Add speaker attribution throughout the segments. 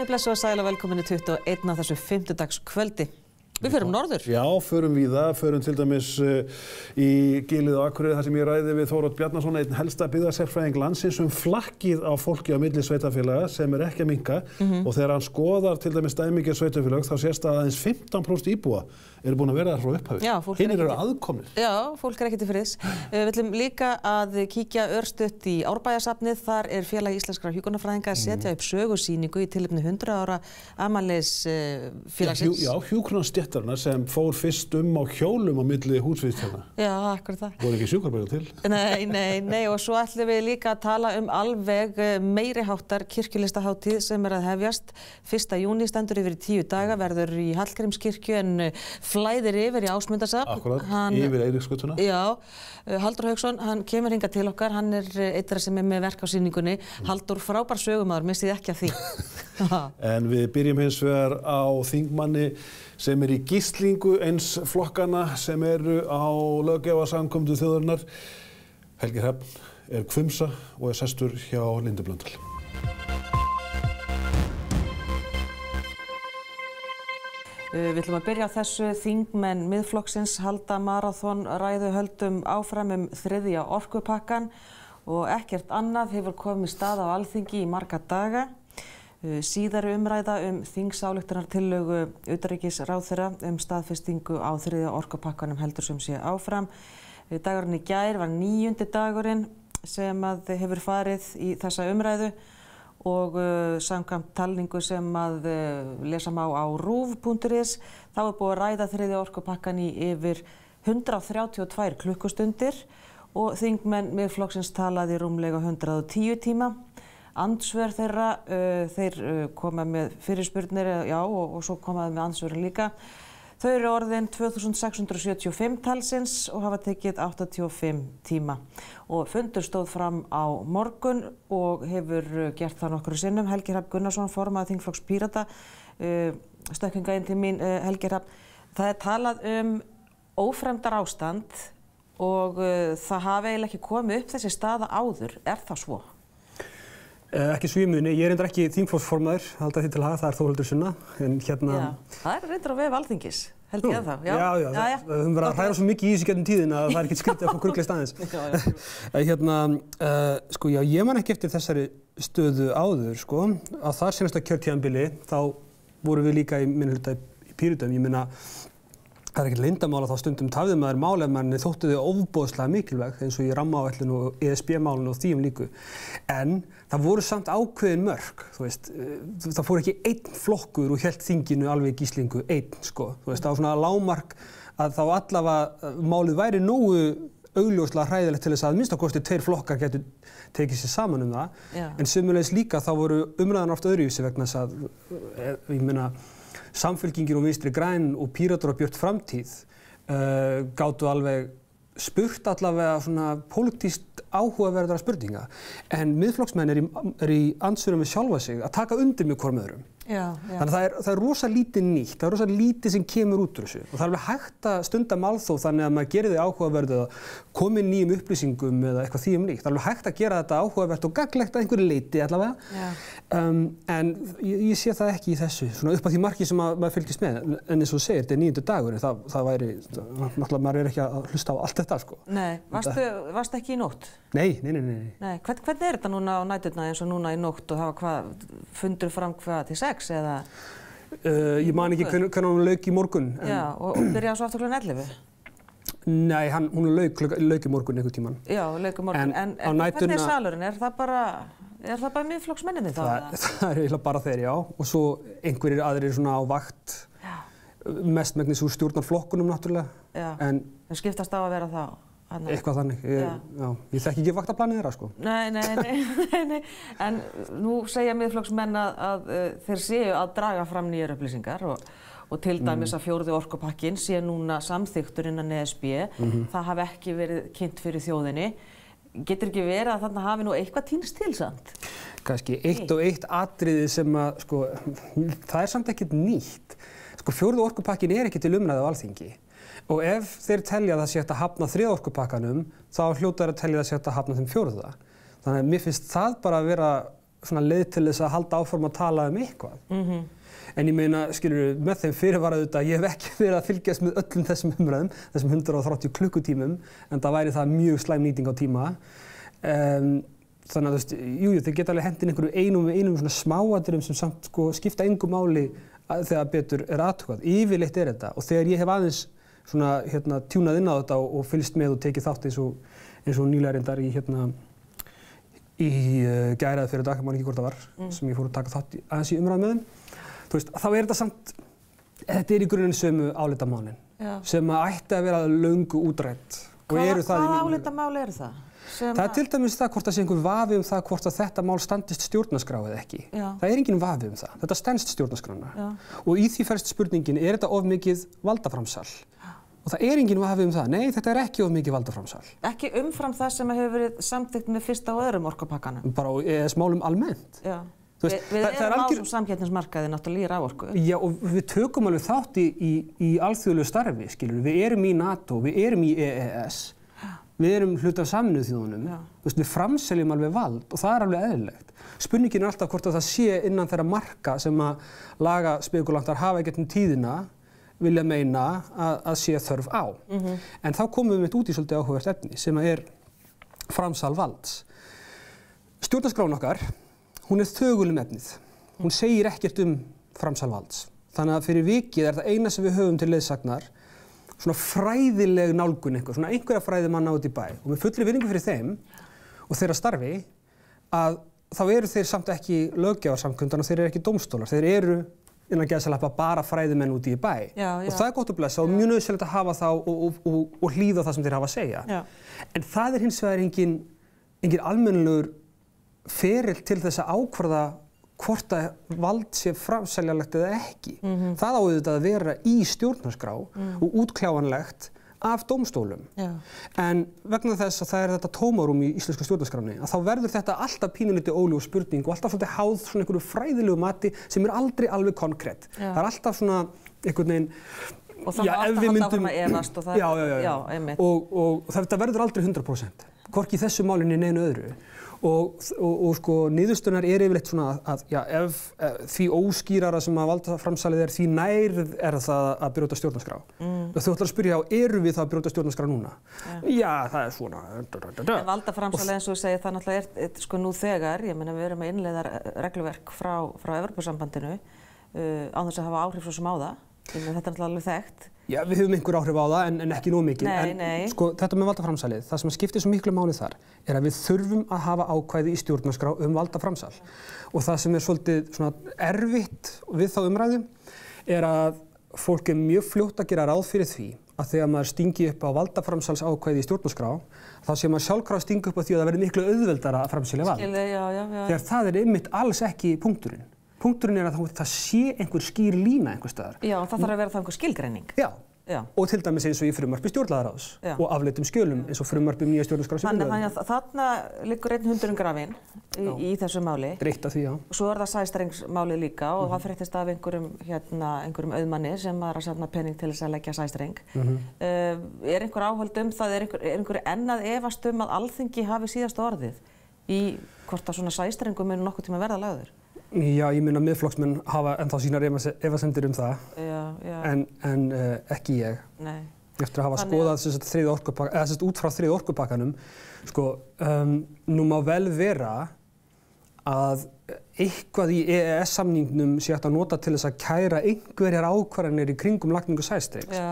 Speaker 1: Komið blessu og sæl og velkomin í 21 á þessu fimmtudagskvöldi. Við förum norður.
Speaker 2: Já, förum víða, förum til dæmis í Gilið á Akureyri þar sem ég ræði við Þórodd Bjarnason, einn helsta byggðasérfræðing landsins flakkið á fólki á milli sveitarfélaga sem ekki að minnka og þegar hann skoðar til dæmis dæmigerð sveitarfélag þá sést að aðeins 15% íbúa eru búin að vera þar frá upphafi.
Speaker 1: Já,
Speaker 2: hinir eru aðkomnir.
Speaker 1: Já, fólk er ekki til friðs. Við viljum líka að kíkja örstutt í Árbæjarsafnið. Þar er Félag íslenskra hjúkrunarfræðinga að setja upp sögusýningu í tilefni 100 ára afmælis félagsins.
Speaker 2: Já, hjúkrunarstéttarinnar sem fór fyrst á hjólum á milli húsviðstjana.
Speaker 1: Já, akkurat það.
Speaker 2: Voru ekki sjúkrabílar til?
Speaker 1: Nei, og svo ætlum við líka að tala alveg meiriháttar kirkjulistahátíð sem að hefjast. 1. júní stendur yfir í 10 daga, verður í Hallgrímskirkju en flæðir yfir í Ásmundarsafn.
Speaker 2: Akkurat, yfir Eiríksgötuna.
Speaker 1: Já, Halldór Hauksson, hann kemur hingað til okkar, hann er einn þeirra sem er með verk á sýningunni. Halldór, frábær sögumaður, missið ekki af því.
Speaker 2: En við byrjum hins vegar á þingmanni sem er í gíslingu eins flokkana sem eru á löggjafarsamkomum þjóðarinnar. Helgi Hrafn er hvumsa og er sestur hjá Lindu Blöndal.
Speaker 1: Við ætlum að byrja á þessu. Þingmenn Miðflokksins halda maraþon ræðuhöldum áfram þriðja orkupakkann og ekkert annað hefur komið stað á Alþingi í marga daga. Síðari umræða þingsályktunartillögu utanríkisráðherra staðfestingu á þriðja orkupakkanum heldur sem sé áfram. Dagurinn í gær var 9. dagurinn sem að hefur farið í þessa umræðu og samkvæmt talningu sem að lesa má á ruv.is þá er búið að ræða þriðja orkupakkan í yfir 132 klukkustundir og þingmenn Miðflokksins talaði rúmlega 110 tíma. Andsvör þeirra, þeir koma með fyrirspurnir, já, og svo komaði með andsvörin líka. Þau eru orðin 2675 talsins og hafa tekið 85 tíma. Og fundur stóð fram á morgun og hefur gert það nokkru sinnum. Helgi Hrafn Gunnarsson, formaður þingflokks Pírata, stökkvinga inn til mín, Helgi Hrafn. Það er talað ófremdarástand og það hafi eiginlega ekki komið upp þessi staða áður. Er það svo?
Speaker 3: Ekki svo ég muni, ég er reyndar ekki þingflokksformaður, halda því til haga, það er Þórhildur Sunna, en hérna...
Speaker 1: Já, það er reyndar á vef Alþingis, held ég það, já.
Speaker 3: Já, við höfum verið að hræra svo mikið í þessu gegnum tíðin að það er ekki skrítið að fá kurgleist aðeins. Sko, já, ég man ekki eftir þessari stöðu áður, sko, á þar senasta kjörtíðanbili, þá vorum við líka í minnihluta í Pírötum, ég meina, það er ekkert leyndarmál að þá stundum tafði maður mál ef manni þóttu þau ofboðslega mikilvæg eins og í rammaáætlun og ESB-málinu og því líku. En það voru samt ákveðin mörk, þú veist, það fór ekki einn flokkur og hélt þinginu alveg í gíslingu einn, sko. Þú veist, það var svona lágmark að þá allavega málið væri nógu augljóslega hræðilegt til þess að minnst á kosti 2 flokkar getur tekið sér saman það. Já. En sömuleiðis líka þá voru umræðan oft öðruvísi vegna þess að, ég meina, Samfylkingin og Vinstri græn og Píratar og Björt framtíð gátu alveg spurt allavega svona pólitískt áhugaverðara spurninga. En miðflokksmenn er í andsvörum við sjálfa sig að taka undir með hvorum öðrum.
Speaker 1: Já.
Speaker 3: Þannig að það er rosa lítið nýtt, það er rosa lítið sem kemur út úr þessu. Og það er alveg hægt að stunda málþóf þannig að maður gerir þig áhugaverðu að koma inn nýjum upplýsingum eða eitthvað því líkt. Það er alveg hægt að gera þetta áhugavert og gagnlegt að einhverju leyti allavega. En ég sé það ekki í þessu, svona upp að því marki sem maður fylgist með. En eins og þú segir, þetta er 9. dagur, það væri, náttúrulega maður er ekki að hlusta á allt þetta, sko.
Speaker 1: Nei, varstu ekki í nótt?
Speaker 3: Nei.
Speaker 1: Nei, hvernig er þetta núna á næturna eins og núna í nótt og hafa fundur fram til 6 eða?
Speaker 3: Ég man ekki hvernig hún lauk í morgun.
Speaker 1: Já, og byrjaði svo aftur kl. 11?
Speaker 3: Nei, hún lauk í morgun einhvern tímann.
Speaker 1: Já, lauk í morgun. En hvernig er salurinn? Er það bara miðflokksmenninni þá?
Speaker 3: Það er eiginlega bara þeir, já. Og svo einhverjir aðrir svona á vakt. Mestmegnis úr stjórnarflokkunum náttúrulega. Já,
Speaker 1: en skiptast á að vera þá?
Speaker 3: Eitthvað þannig, ég þekki ekki vaktaplanið þeirra, sko.
Speaker 1: Nei, en nú segja miðflokksmenn að þeir séu að draga fram nýjar upplýsingar og til dæmis að 4. orkupakkinn sé núna samþykktur innan ESB, það hafi ekki verið kynnt fyrir þjóðinni. Getur ekki verið að þarna hafi nú eitthvað týnst til samt?
Speaker 3: Kannski eitt og eitt atriði sem að, sko, það er samt ekkert nýtt. Sko, 4. orkupakkin er ekki til umræðu á Alþingi. Og ef þeir telja að það sé hægt að hafna 3. orkupakkanum, þá hljóta þeir að telja að það sé hægt að hafna þeim 4. Þannig að mér finnst það bara að vera svona leið til þess að halda áfram að tala eitthvað. En ég meina, skilur, með þeim fyrirvara auðvitað, ég hef ekki verið að fylgjast með öllum þessum umræðum, þessum 130 klukkutímum, en það væri það mjög slæm nýting á tíma. Þannig að, þú veist, þeir geta alveg hent inn einum svona smáatriðum sem samt sko skipta engu máli þegar betur athugað. Yfirleitt þetta, og þegar ég hef aðeins svona tjúnað inn á þetta og fylgst með og tekið þátt eins og nýlega reyndar í gæraði fyrir dag, ég man ekki hvort það var, sem ég fór að taka þátt aðeins í umræðum með þeim. Þú veist, þá þetta samt, þetta í grunninn sömu álitamálin sem að ætti að vera löngu útrædd.
Speaker 1: Hvaða álitamál eru það?
Speaker 3: Það til dæmis það hvort það sé einhver vafi það hvort að þetta mál standist stjórnarskrá eða ekki. Það engin vafi það. Þetta stenst stjórnarskrána. Og í því felst spurningin, þetta of mikið valdaframsal? Og það engin vafi það. Nei, þetta ekki of mikið valdaframsal.
Speaker 1: Ekki umfram það sem hefur verið samþykkt með fyrsta og öðrum orkupakkanum?
Speaker 3: Bara EES-málum almennt.
Speaker 1: Við erum á sem samkeppnismarkaði náttúrulega í raforku.
Speaker 3: Já, og við tökum alveg þátt í alþjóðlegu starfi, skilur. Við erum í NATO, við erum í EES. Við erum hluti af Sameinuðu þjóðunum. Við framseljum alveg vald og það alveg eðlilegt. Spurningin alltaf hvort að það sé innan þeirra marka sem að lagaspekulantar hafa í gegnum tíðina vilja meina að sé þörf á. En þá komum við út í svolítið áhugavert efni sem að framsal valds. Stjórnarskráin okkar, hún þögul efnið. Hún segir ekkert framsal valds. Þannig að fyrir vikið það eina sem við höfum til leiðsagnar svona fræðileg nálgun svona einhverja fræðimanna út í bæ og með fullri virðingu fyrir þeim og þeirra starfi að þá eru þeir samt ekki löggjafarsamkundan og þeir eru ekki dómstólar, þeir eru innan gæsalappa bara fræðimenn út í bæ og það gott að blessa og mjög nauðsynlegt að hafa þá og hlýða það sem þeir hafa að segja. En það hins vegar engin almennilegur ferill til þess að ákvarða hvort að vald sé framseljanlegt eða ekki. Það á auðvitað að vera í stjórnarskrá og útkláfanlegt af dómstólum. En vegna þess að það þetta tómarúm í íslensku stjórnarskráni, að þá verður þetta alltaf pínulítið óljós spurning og alltaf svolítið háð svona einhverju fræðilegu mati sem aldrei alveg konkrétt. Það alltaf svona einhvern veginn
Speaker 1: og það var alltaf halda áfram að efast og það einmitt.
Speaker 3: Og þetta verður aldrei 100%. Hvorki í þessu málinni neinu öðru. Og sko niðurstöðunar yfirleitt svona að ef því óskýrara sem að valdaframsalið því nær það að brjóta stjórnarskrá. Þú ætlar að spyrja erum við það að brjóta stjórnarskrá núna? Já, það svona.
Speaker 1: En valdaframsalið eins og þú segir það náttúrulega sko nú þegar, ég meina við erum að innleiða regluverk frá Evrópusambandinu án þess að hafa áhrif svo sem á það. Þetta náttúrulega alveg þekkt. Já,
Speaker 3: við höfum einhver áhrif á það en ekki nóg mikið.
Speaker 1: Nei.
Speaker 3: Sko þetta með valdaframsalið, það sem skiptir svo miklu máli þar að við þurfum að hafa ákvæði í stjórnarskrá valdaframsal. Og það sem svolítið svona erfitt við þá umræðu að fólk mjög fljótt að gera ráð fyrir því að þegar maður stingi upp á valdaframsals ákvæði í stjórnarskrá þá sé maður sjálfkrafa stinga upp á því að það verði miklu auðveldara að framselja vald. Þegar það einmitt alls ekki punkturinn. Punkturinn að það sé einhver skýr lína einhvers staðar.
Speaker 1: Já, það þarf að vera það einhver skilgreining.
Speaker 3: Já. Og til dæmis eins og í frumvarpi stjórnlagaráðs og afleiddum skjölum eins og frumvarpi nýja stjórnarskrár sem
Speaker 1: Þannig að þarna liggur einn hundurinn grafinn í þessu máli.
Speaker 3: Reitt af því, já.
Speaker 1: Svo það sæstrengsmálið líka og það fréttist af einhverjum auðmanni sem var að safna pening til þess að leggja sæstreng. Einhver áhöld það, einhver enn að efast að Alþingi hafi síðasta orðið í hvort að svona sæstrengum muni nokkuð tíma verða lagður?
Speaker 3: Já, ég meina miðflokksmenn hafa ennþá sínar efasemdir það, en ekki ég.
Speaker 1: Nei.
Speaker 3: Eftir að hafa skoðað út frá þriðja orkupakkanum, sko, nú má vel vera að eitthvað í EES-samningnum sé hægt að nota til þess að kæra einhverjar ákvarðanir í kringum lagningu sæstrengs.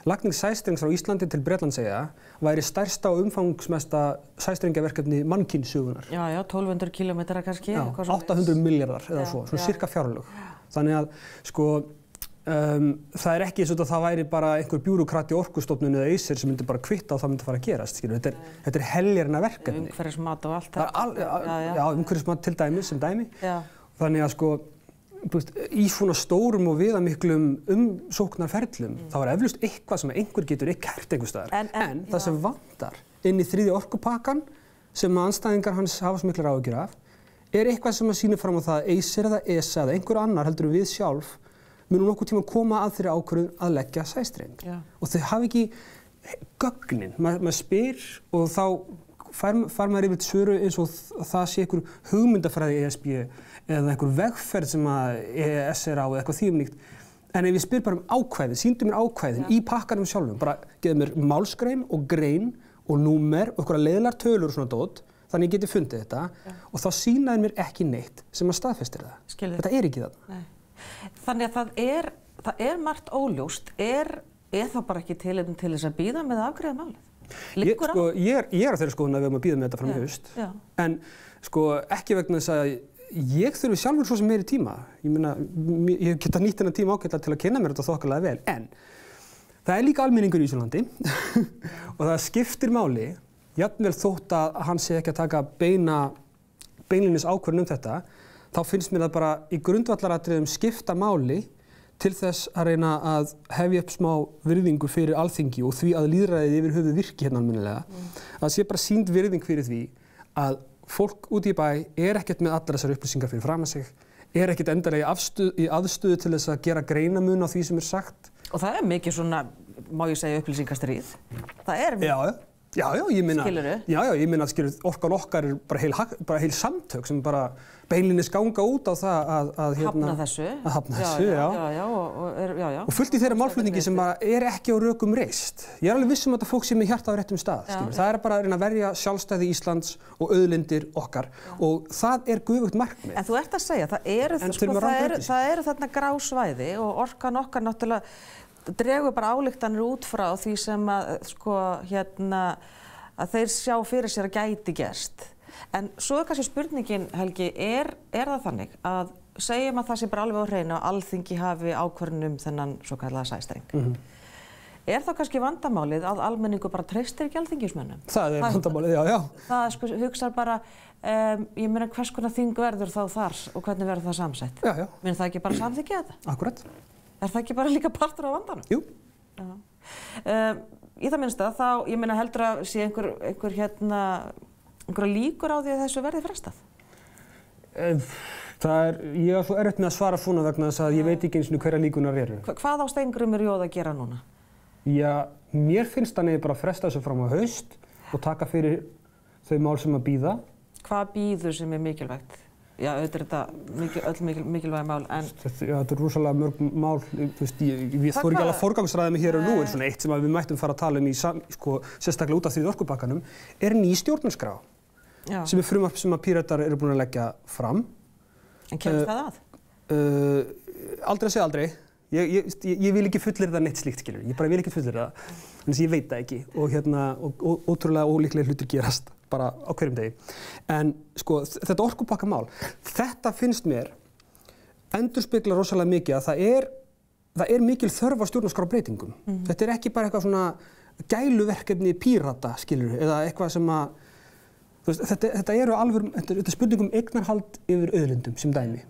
Speaker 3: Lagning sæstrengs frá Íslandi til Bretlandseyja væri stærsta og umfangsmesta sæstrengjaverkefni mannkynssögunnar.
Speaker 1: Já, 1200 kilometrar kannski.
Speaker 3: Já, 800 milljarðar eða svona cirka fjárlög. Þannig að, sko, það ekki eins og það væri bara einhver bjúrókrati Orkustofnun eða Acer sem myndi bara kvitta og það myndi fara að gerast, skilur. Þetta heljarna verkefni.
Speaker 1: Umhverfismat og allt
Speaker 3: þetta. Já, umhverfismat til dæmis, sem dæmi. Þannig að, sko, í svona stórum og viðamiklum umsóknarferlum þá eflaust eitthvað sem einhver getur kært einhvers staðar. En það sem vantar inn í þriðja orkupakkan sem andstæðingar hans hafa svo miklar áhyggjur af eitthvað sem sýnir fram á það að Acer eða ESA eða einhver annar heldur við sjálf munu nokkuð tíma koma að þeirri ákvörðun að leggja sæstreng. Og þau hafa ekki gögnin. Maður spyr og þá fær maður yfir svöru eins og það sé einhver hugmyndafræði ESB eða einhver vegferð sem að EES á eða eitthvað þýmlíkt. En ef ég spyr bara ákvæði, sýndu mér ákvæðin í pakkanum sjálfum, bara geðu mér málsgrein og grein og númer og einhverja leiðilegar tölur og svona dót, þannig ég geti fundið þetta og þá sýnaði mér ekki neitt sem að staðfestir það. Skilur. Þetta ekki það.
Speaker 1: Nei. Þannig að það er margt óljóst, er það bara ekki tilefni til þess að bíða með að afgreiða málið? Liggur á?
Speaker 3: Ég á þeirri skoðun að við höfum að bíða með þetta fram í haust, en ekki vegna þess að ég þurfi sjálfur svo sem meiri tíma. Ég meina, ég geta nýtt þennan tíma ágætlega til að kynna mér þetta þokkalega vel, en það er líka almenningur í Íslandi og það skiptir máli, jafnvel þótt að hann sé ekki að taka beinlínis ákvörðun þetta, þá finnst mér það bara í grundvallaratriðum skipta máli til þess að reyna að hefja upp smá virðingu fyrir Alþingi og því að lýðræðið yfir höfuð virki hérna almennilega. Það sé bara sýnd virðing fyrir því að fólk úti í bæ ekkert með allar þessar upplýsingar fyrir framan sig, ekkert endanlega í aðstöðu til þess að gera greinamun á því sem sagt.
Speaker 1: Og það mikið svona, má ég segja, upplýsingastríð. Það mikið.
Speaker 3: Já, ég meina,
Speaker 1: skilurðu?
Speaker 3: Ég meina að Orkan okkar er bara heil samtök sem bara beinlínis ganga út á það að
Speaker 1: hafna þessu.
Speaker 3: Að hafna þessu, já. Og fullt í þeirra málflutningi sem ekki á rökum reist. Ég alveg viss að þetta fólk sé með hjarta á réttum stað, skilur. Það bara að reyna að verja sjálfstæði Íslands og auðlindir okkar og það göfugt markmið.
Speaker 1: En þú ert að segja, það eru þarna grá svæði og Orkan okkar náttúrulega dregur bara ályktanir út frá því sem að þeir sjá fyrir sér að gæti gerst. En svo kannski spurningin, Helgi, er það þannig að segjum að það sé bara alveg á hreinu að Alþingi hafi ákvörðun þennan svo kallaða sæstreng. Er þá kannski vandamálið að almenningur bara treystir ekki alþingismönnum?
Speaker 3: Það er vandamálið, já.
Speaker 1: Það hugsar bara, ég meina hvers konar þing verður þá þar og hvernig verður það samsett?
Speaker 3: Já.
Speaker 1: Mun það ekki bara samþykkja þetta?
Speaker 3: Akkurat.
Speaker 1: Er það ekki bara líka partur af vandanum?
Speaker 3: Jú.
Speaker 1: Í það minnsta þá, ég meina heldur að sé einhver líkur á því að þessu verði frestað?
Speaker 3: Ég á svo erfitt með að svara svona vegna þess að ég veit ekki eins og hverja líkunar eru.
Speaker 1: Hvað á Steingrímur J að gera núna?
Speaker 3: Já, mér finnst hann bara að fresta þessu fram á haust og taka fyrir þau mál sem að bíða.
Speaker 1: Hvað bíður sem er mikilvægt? Já, auðvitað er þetta mikilvæg mál, en...
Speaker 3: Þetta er rosalega mörg mál, þú veist, ég þori ekki alveg að forgangsraða mig hér og nú, en svona eitt sem við mættum fara að tala sérstaklega út af þriðja orkupakkanum, er ný stjórnarskrá, sem er frumvarp sem að Píratar eru búin að leggja fram.
Speaker 1: En kemur það að?
Speaker 3: Aldrei að segja aldrei. Ég vil ekki fullyrða neitt slíkt, skilur. Ég bara vil ekki fullyrða það, en þess að ég veit það ekki og ótrúlega ólíklega hlutir gerast bara á hverjum degi. En þetta orkupakkamál, þetta finnst mér endurspegla rosalega mikið að það er mikil þörf á stjórnarskrárbreytingum. Þetta er ekki bara eitthvað svona gæluverkefni Pírata, skilur, eða eitthvað sem að þetta eru þetta er spurning eignarhald yfir auðlindum sem dæmi,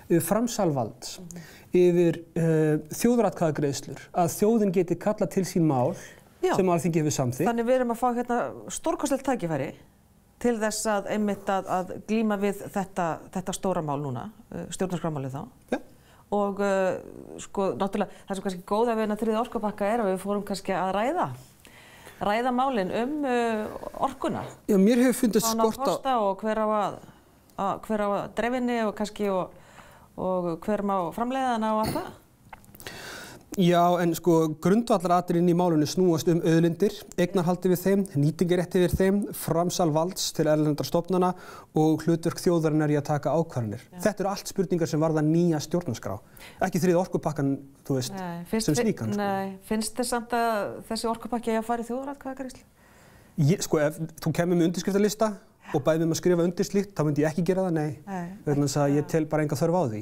Speaker 3: yfir framsal valds, yfir þjóðaratkvæðagreiðslur, að þjóðin geti kallað til sín mál sem Alþingi hefur samþykkt.
Speaker 1: Þannig við erum að fá stórkostlegt tækifæri til þess að einmitt að glíma við þetta stóra mál núna, stjórnarskrármálið þá.
Speaker 3: Já.
Speaker 1: Og náttúrulega það sem kannski góða við þriðja orkupakka er að við fórum kannski að ræða málin orkuna.
Speaker 3: Já, mér hefur fundist skorta
Speaker 1: og hver á að dreifinni og kannski og hver má framleiða hana og allt það.
Speaker 3: Já, en grundvallaratriðin í málinu snúast auðlindir, eignarhaldi við þeim, nýtingarétti við þeim, framsal valds til erlendra stofnana og hlutverk þjóðarinnar í að taka ákvarðanir. Þetta eru allt spurningar sem varða nýja stjórnarskrá. Ekki þriðja orkupakkan, þú veist, sem slíkan.
Speaker 1: Nei, finnst þér samt að þessi orkupakki að fara í þjóðaratkvæðagreiðslu?
Speaker 3: Ef þú kemur með undirskriftalista og bæðir að skrifa undir slíkt, þá myndi ég ekki gera það, nei. Vegna þess að ég tel bara enga þörf á því.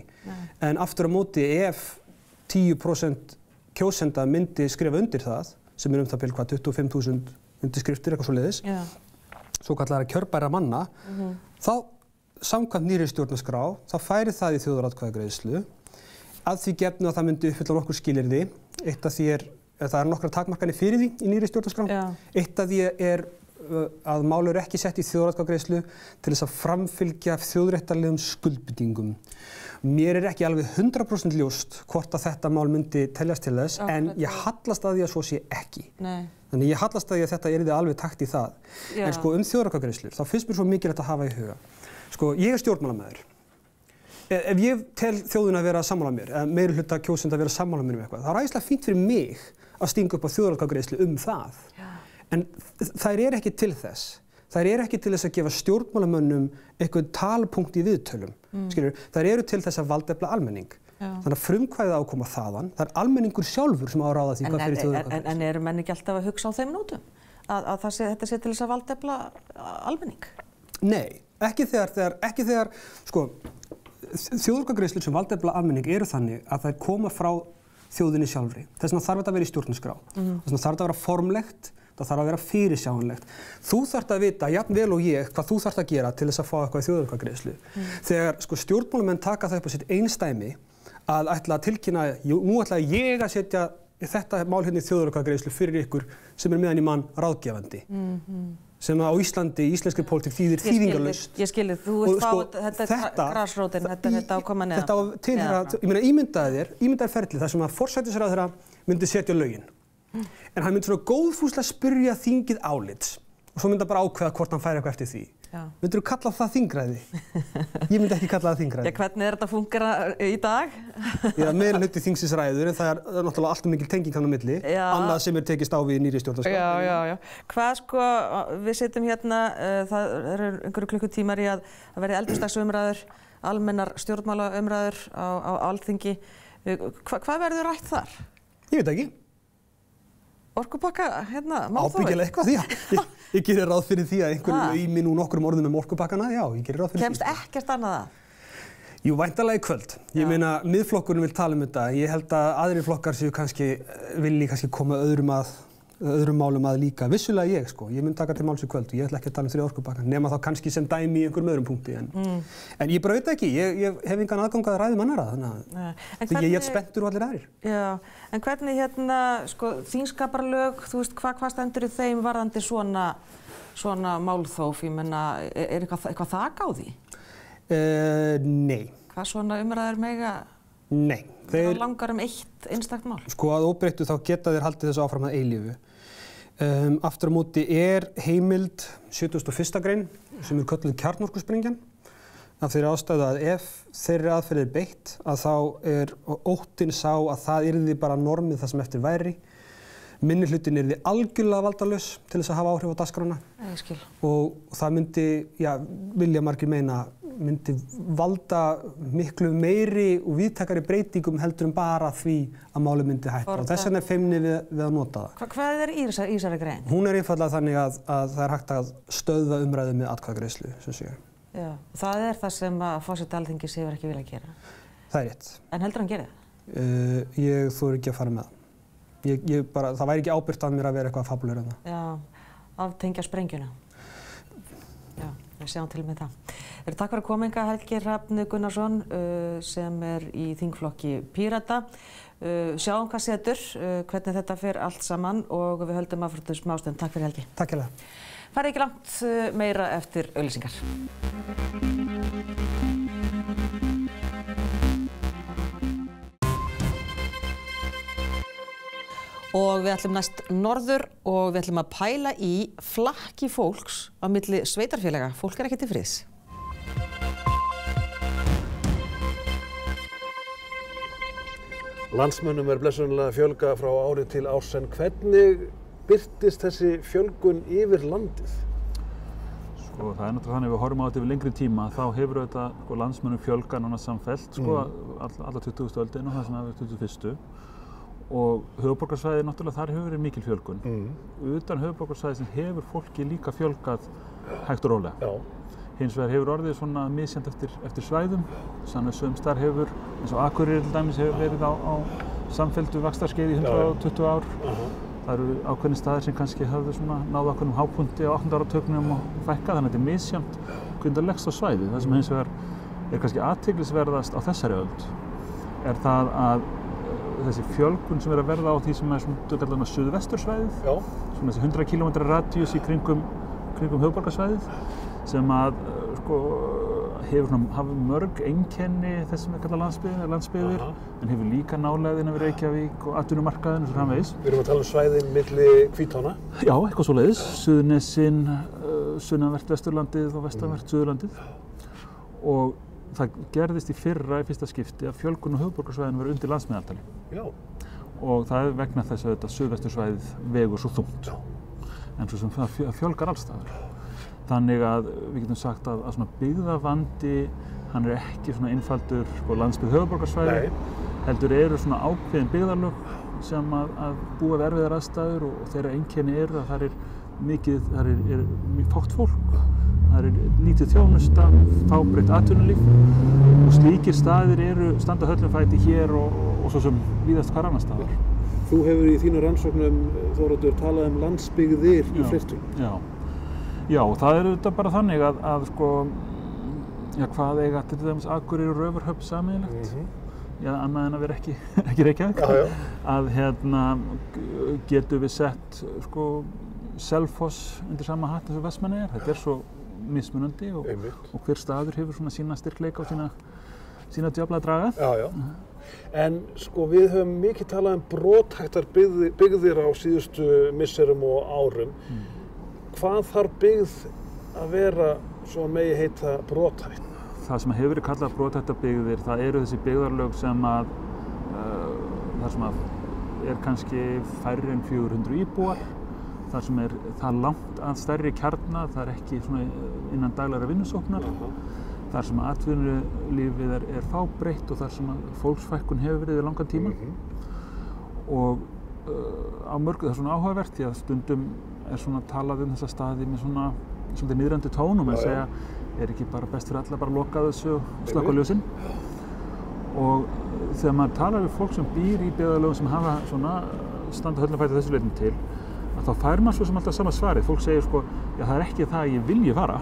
Speaker 3: En aftur á móti, ef 10% kjósenda myndi skrifa undir það, sem er það bil 25.000 undirskriftir, eitthvað svoleiðis, svo kallar kjörbæra manna, þá samkvæmt nýrri stjórnarskrá, þá færi það í þjóðaratkvæðagreiðslu, að því gefnu að það myndi uppfylla nokkur skilyrði. Eitt af því það er nokkrar takmarkanir fyrir því í nýrri stjórnarskrá. Eitt af því er að mál eru ekki sett í þjóðaratkvæðagreiðslu til þess að framfylgja þjóðréttarlegum skuldbindingum. Mér ekki alveg 100% ljóst hvort að þetta mál myndi teljast til þess, en ég hallast að því að svo sé ekki.
Speaker 1: Nei.
Speaker 3: Þannig ég hallast að því að þetta yrði alveg takt í það. Já. En sko þjóðaratkvæðagreiðslur, þá finnst mér svo mikilvægt að hafa í huga. Sko, ég stjórnmálamaður. Ef ég tel þjóðina að vera sammála mér, eða meirihluta kjósenda að vera sammála mér eitthvað, þá æðislega fínt fyrir mig að stinga upp á þjóðaratkvæðagreiðslu það. Já. En þær ekki til þess. Þær ekki til þess að gefa stjórnmálamönnum eitthvað talpunkt í viðtölum. Skilur, þær til þess að valdefla almenning. Já. Þannig að frumkvæðið á að koma þaðan, það almenningur sjálfur sem á að ráða því hvað fyrir þjóðaratkvæðagreiðslu. En eru menn ekki alltaf að hugsa á þeim nótum? Að þetta sé til þess að valdefla almenning? Nei, ekki þegar sko, þjóðaratkvæðagreiðslur sem valdefla almenning eru þannig að þær koma frá þjóðinni sjálfri. Þess vegna þarf þetta að vera í stjórnarskrá. Þess vegna þarf þetta að vera formlegt. Það þarf að vera fyrirsjáanlegt. Þú þarft að vita, jafn vel og ég, hvað þú þarft að gera til þess að fá eitthvað í þjóðaratkvæðagreiðslu. Þegar sko, stjórnmálamenn taka það upp á sitt einsdæmi að ætla að tilkynna, nú ætla ég að setja þetta mál hérna í þjóðaratkvæðagreiðslu fyrir ykkur sem meðan í mann ráðgefandi. Sem á Íslandi, í íslenskri pólitík þýðir þýðingarlaust. Ég skilji, þú vilt fá þetta grasrótin, þetta ákoma neðan. Þetta á tilheyra, ég meina ímyndaðir ferli þar sem að forsætisráðherra myndi setja lögin. En hann myndi svona góðfúslega spyrja þingið álits og svo myndi hann bara ákveða hvort hann færi eitthvað eftir því. Myndirðu kalla það þingræði? Ég myndi ekki kalla það þingræði. Já, hvernig þetta fúnkera í dag? Já, meirihluti þingsins ræður en það náttúrulega alltaf mikil tenging þarna á milli. Annað sem tekist á við nýrri stjórnarskrá. Já. Hvað sko, við sitjum hérna, það eru einhverju klukkutímar í að verði eldhúsdagsumræður, almennar stjórnmálaumræður á Alþingi. Hvað verður rætt þar? Ég veit ekki. Orkupakka, hérna, málþófið? Ábyggilega eitthvað, já. Ég gerir ráð fyrir því að einhverjum auðmi nú nokkrum orðum orkupakkana, já, ég gerir ráð fyrir því. Kemst ekkert annað að? Jú, væntanlega í kvöld. Ég meina, miðflokkurinn vil tala þetta. Ég held að aðrir flokkar vilji kannski koma öðrum málum að líka. Vissulega ég, sko. Ég mun taka til máls í kvöld og ég ætla ekki að tala þriðja orkupakkan, nema þá kannski sem dæmi í einhverjum öðrum punkti. En ég bara veit ekki, ég hef engan aðgang að ræðum annarra, þannig að ég er spenntur og allir aðrir. Já, en hvernig hérna, sko, þingskaparlög, þú veist, hvað stendur í þeim varðandi svona málþóf? Ég menna, eitthvað þak á því? Nei. Hvað svona umræður mega? Nei. Það langar eitt einstakt mál? Sko, að óbreyttu þá geta þeir haldið þessu áfram að eilífu. Aftur á móti heimild 71. grein sem kölluð kjarnorkusprengjan af þeirri ástæðu að ef þeirri aðferð beitt að þá óttinn sá að það yrði bara normið það sem eftir væri. Minnihlutin yrði algjörlega valdalaus til þess að hafa áhrif á dagskrána. Ég skil. Og það myndi, vilja margir meina, myndi valda miklu meiri og víðtækari breytingum heldur bara því að málið myndi hætta. Og þess vegna feimni við að nota það. Hvað í þessari grein? Hún einfaldlega þannig að það hægt að stöðva umræðu með atkvæðagreiðslu, sem sé. Já, það það sem að forseti Alþingis hefur ekki viljað gera. Það rétt. En heldur hann gera það? Ég þori ekki að fara með það. Það væri ekki ábyrgt af mér að vera eitthvað fabulur en það. Já, aftengja sprengjuna. Já, við sjáum til með það. Takk fyrir að koma hingað, Helgi Hrafn Gunnarsson, sem í þingflokki Pírata. Sjáum hvað setur, hvernig þetta fer allt saman og við höldum að fyrir smástund. Takk fyrir, Helgi. Takk hérlega. Farið ekki langt meira eftir auglýsingar. Og við ætlum næst norður og við ætlum að pæla í flakki fólks á milli sveitarfélaga. Fólk ekki til friðs.
Speaker 2: Landsmönnum blessunarlega fjölga frá ári til árs, en hvernig birtist þessi fjölgun yfir landið?
Speaker 4: Sko, það náttúrulega þannig að við horfum á þetta yfir lengri tíma, þá hefur þetta landsmönnum fjölga nánast samfellt, alla 20. öldin og það sem hefur 21. Og höfuðborgarsvæðið náttúrulega þar hefur verið mikil fjölgun. Utan höfuðborgarsvæðisins hefur fólki líka fjölgað hægt og rólega. Já. Hins vegar hefur orðið svona misjafnt eftir svæðum. Þannig að sums staðar hefur, eins og Akureyri til dæmis, hefur verið á samfelldu vaxtarskeiði í 120 ár. Það eru ákveðnir staðir sem kannski höfðu svona náð ákveðnum hápunkti á 8. áratugnum og fækkað, þannig að þetta er misjafnt hvernig það leggst á svæðið. Það sem hins vegar kannski athyglisverðast á þessari öld það að þessi fjölgun sem að verða á því sem svona suðvestursvæðið, svona þessi 100 km radíus í kringum höfuðborgarsvæðið, sem að hafa mörg einkenni þess sem kallað landsbyggðir, en hefur líka nálægðina við Reykjavík og atvinnumarkaðinn og svo framvegis.
Speaker 2: Við erum að tala svæðin milli Hvítána.
Speaker 4: Já, eitthvað svoleiðis. Suðurnesin, sunnanvert Vesturlandið og vestanvert Suðurlandið. Og það gerðist í fyrsta skipti að fjölgun á höfuðborgarsvæðinu var undir landsmeðaltali.
Speaker 2: Já. Og
Speaker 4: það vegna þess að þetta suðvestursvæðið vegur svo þungt. En svo sem það fjölgar alls staðar. Þannig að við getum sagt að svona byggðavandi, hann ekki svona einfaldur landsbyggð höfuðborgarsvæði, heldur eru svona ákveðin byggðarlög sem að búa við erfiðar aðstæður og þeirra einkenni eru að það er mjög fátt fólk, það er lítið þjónusta, fábreytt atvinnulíf og slíkir staðir standa höllum fæti hér og svo sem víðast hvar annars staðar.
Speaker 2: Þú hefur í þínu rannsóknum, Þóroddur, talað landsbyggðir í fleirtölu.
Speaker 4: Já, það auðvitað bara þannig að hvað eiga til dæmis Akureyri og Raufarhöfn sameiginlegt, annað en að vera ekki Reykjavík, að getum við sett Selfoss undir sama hatt eins og Vestmannaeyjar. Þetta svo mismunandi og hver staður hefur svona sína styrkleika og sína djöfla að draga.
Speaker 2: Já. En við höfum mikið talað brothættar byggðir á síðustu misserum og árum. Hvað þarf byggð að vera svo megi heita brothætt?
Speaker 4: Það sem hefur verið kallað brothættar byggðir, það eru þessi byggðarlög sem þar sem kannski færri en 400 íbúar, þar sem það langt að stærri kjarna, það ekki svona innan daglegra vinnusóknar, þar sem atvinnulífið fábreytt og þar sem fólksfækkun hefur verið í langan tíma. Og á mörgu það svona áhugavert því að stundum svona talað þessa staði með svona svolítið niðrandi tón og menn segja ekki bara best fyrir alla bara loka þessu og slökkva ljósin. Og þegar maður talar við fólk sem býr í byggðarlögum sem hafa svona standa höllum fæti þessu leitum til, að þá fær maður svo sem alltaf sama svarið. Fólk segir já það ekki það að ég vilji fara,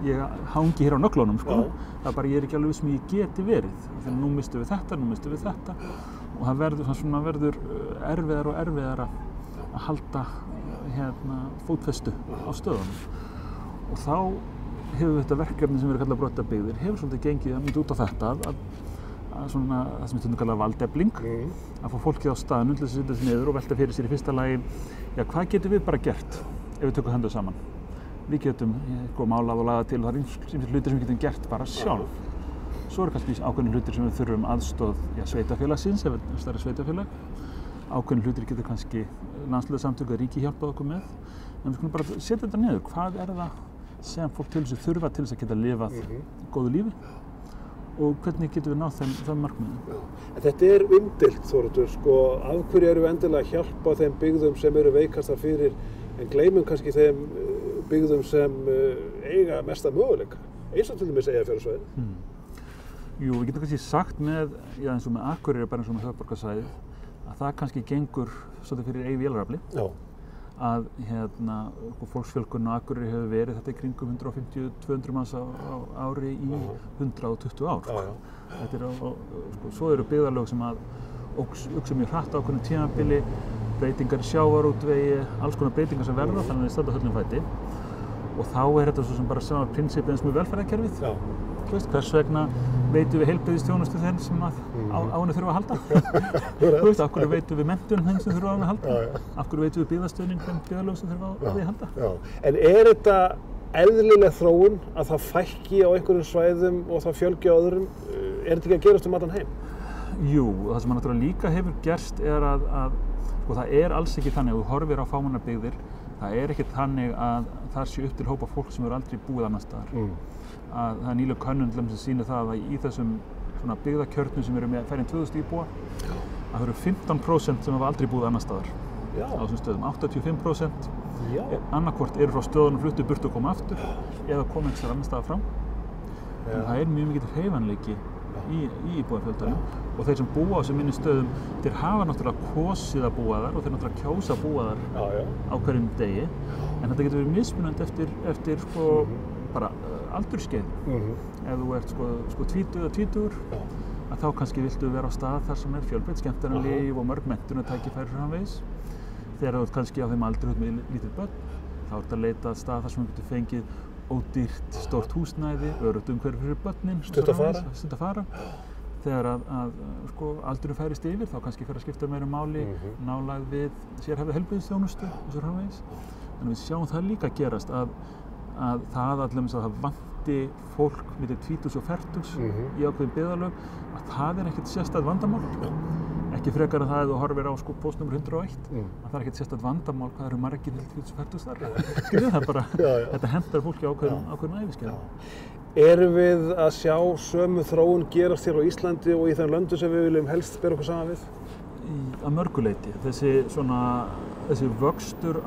Speaker 4: ég hangi hér á nöglunum það er bara ég ekki alveg sem ég geti verið. Þegar nú mistum við þetta og það verður erfiðara og erfiðara að halda fótfestu á stöðunum. Og þá hefur þetta verkefni sem kallað brothættar byggðir hefur svolítið gengið út á þetta að svona það sem stundum kallað valdefling, að fá fólkið á staðnum til að setja sig niður og velta fyrir sér í fyrsta lagi hvað getum við bara gert ef við tökum höndum saman. Við getum málað og lagað til og það ýmsir hlutir sem við getum gert bara sjálf. Svo kannski ákveðnir hlutir sem við þurfum aðstoð sveitarfélagsins ef við stærri sveitafélag. Ákveðnir hlutir getur kannski landsliðsamtök eða ríki hjálpað okkur með. En við skulum bara setja þetta niður. Hvað það sem fólk til þess þurfa til þess að geta lifað góðu lífi og hvernig getum við náð þeim markmiðum?
Speaker 2: Þetta umdeilt, Þóroddur, af hverju erum við endilega að hjálpa þeim byggðum sem eru veikastar fyrir en gleymum kannski þeim byggðum sem eiga mesta möguleika, eins og til dæmis Eyjafjarðarsvæðið?
Speaker 4: Jú, við getum kannski sagt eins og með Akureyri bara eins og með höfuðborgarsvæðið að það kannski gengur svolítið fyrir vélrafli. Að fólksfjölgun á Akureyri hefur verið þetta í kringum 150-200 manns á ári í 120 ár. Svo eru byggðarlög sem hugsa mjög hratt á ákveðnu tímabili, breytingar í sjávarútvegi, alls konar breytingar sem verða þannig að þeir standa höllum fæti. Og þá þetta svo sem bara sama prinsipið eins með velferðarkerfið. Hvers vegna veitum við heilbrigðisþjónustu þeim sem á henni þurfa að halda? Af hverju veitum við menntun þeim sem þurfa á henni að halda? Af hverju veitum við byggðastuðning þeim byggðarlögum sem þurfa á því að halda?
Speaker 2: En þetta eðlileg þróun að það fækki á einhverjum svæðum og það fjölgi á öðrum? Þetta ekki að gerast allan heim?
Speaker 4: Jú, það sem náttúrulega líka hefur gerst að það alls ekki þannig að þú horfir á fámennar byggðir, það ekki þannig að þar sé upp til hópa fólk sem eru aldrei búið annars staðar. Það nýleg könnun sem sýnir það að í þessum byggðakjörnum sem eru með færri en 2000 íbúa að það eru 15% sem hafa aldrei búið annars staðar á þessum stöðum. 85% annarkvort eru frá stöðunum fluttu burt og koma aftur eða koma einhverstaðar annars staðar frá. Það mjög mikill hreyfanleiki í íbúafjöldanum og þeir sem búa á þessum minni stöðum, þeir hafa náttúrulega kosið að búa þar og þeir náttúrulega kjósa að búa þar á hverjum degi. En þetta getur verið mismunandi eftir bara aldurskeið. Ef þú ert tvítugur, að þá kannski viltu vera á stað þar sem fjölbreytt skemmtanalíf og mörg menntunartækifæri framvegis. Þegar þú ert kannski á þeim aldri með lítil börn, þá ertu að leita að stað þar sem þú getur fengið ódýrt, stórt húsnæði, öruggt umhverfi fyrir börnin.
Speaker 2: Stutt að
Speaker 4: fara. Þegar sko, aldurinn færist yfir, þá kannski fer að skipta meira máli, nálægð við sérhæfða heilbrigðisþjónustu, og svo framvegis. Þannig við sjáum það líka gerast að það allavega að það vanti fólk milli 20 og 40 í ákveðin byggðarlög, að það ekkert sérstætt vandamál. Ekki frekar að það ef þú horfir á sko, póstnúmer 101, að það ekkert sérstætt vandamál hvað eru margir til 20 og 40 þar. Skiljið það bara, þetta hentar fólki ákveðin æviskeiðum.
Speaker 2: Erum við að sjá sömu þróun gerast hér á Íslandi og í þeim löndum sem við viljum helst bera okkur saman við?
Speaker 4: Að mörgu leyti. Þessi vöxtur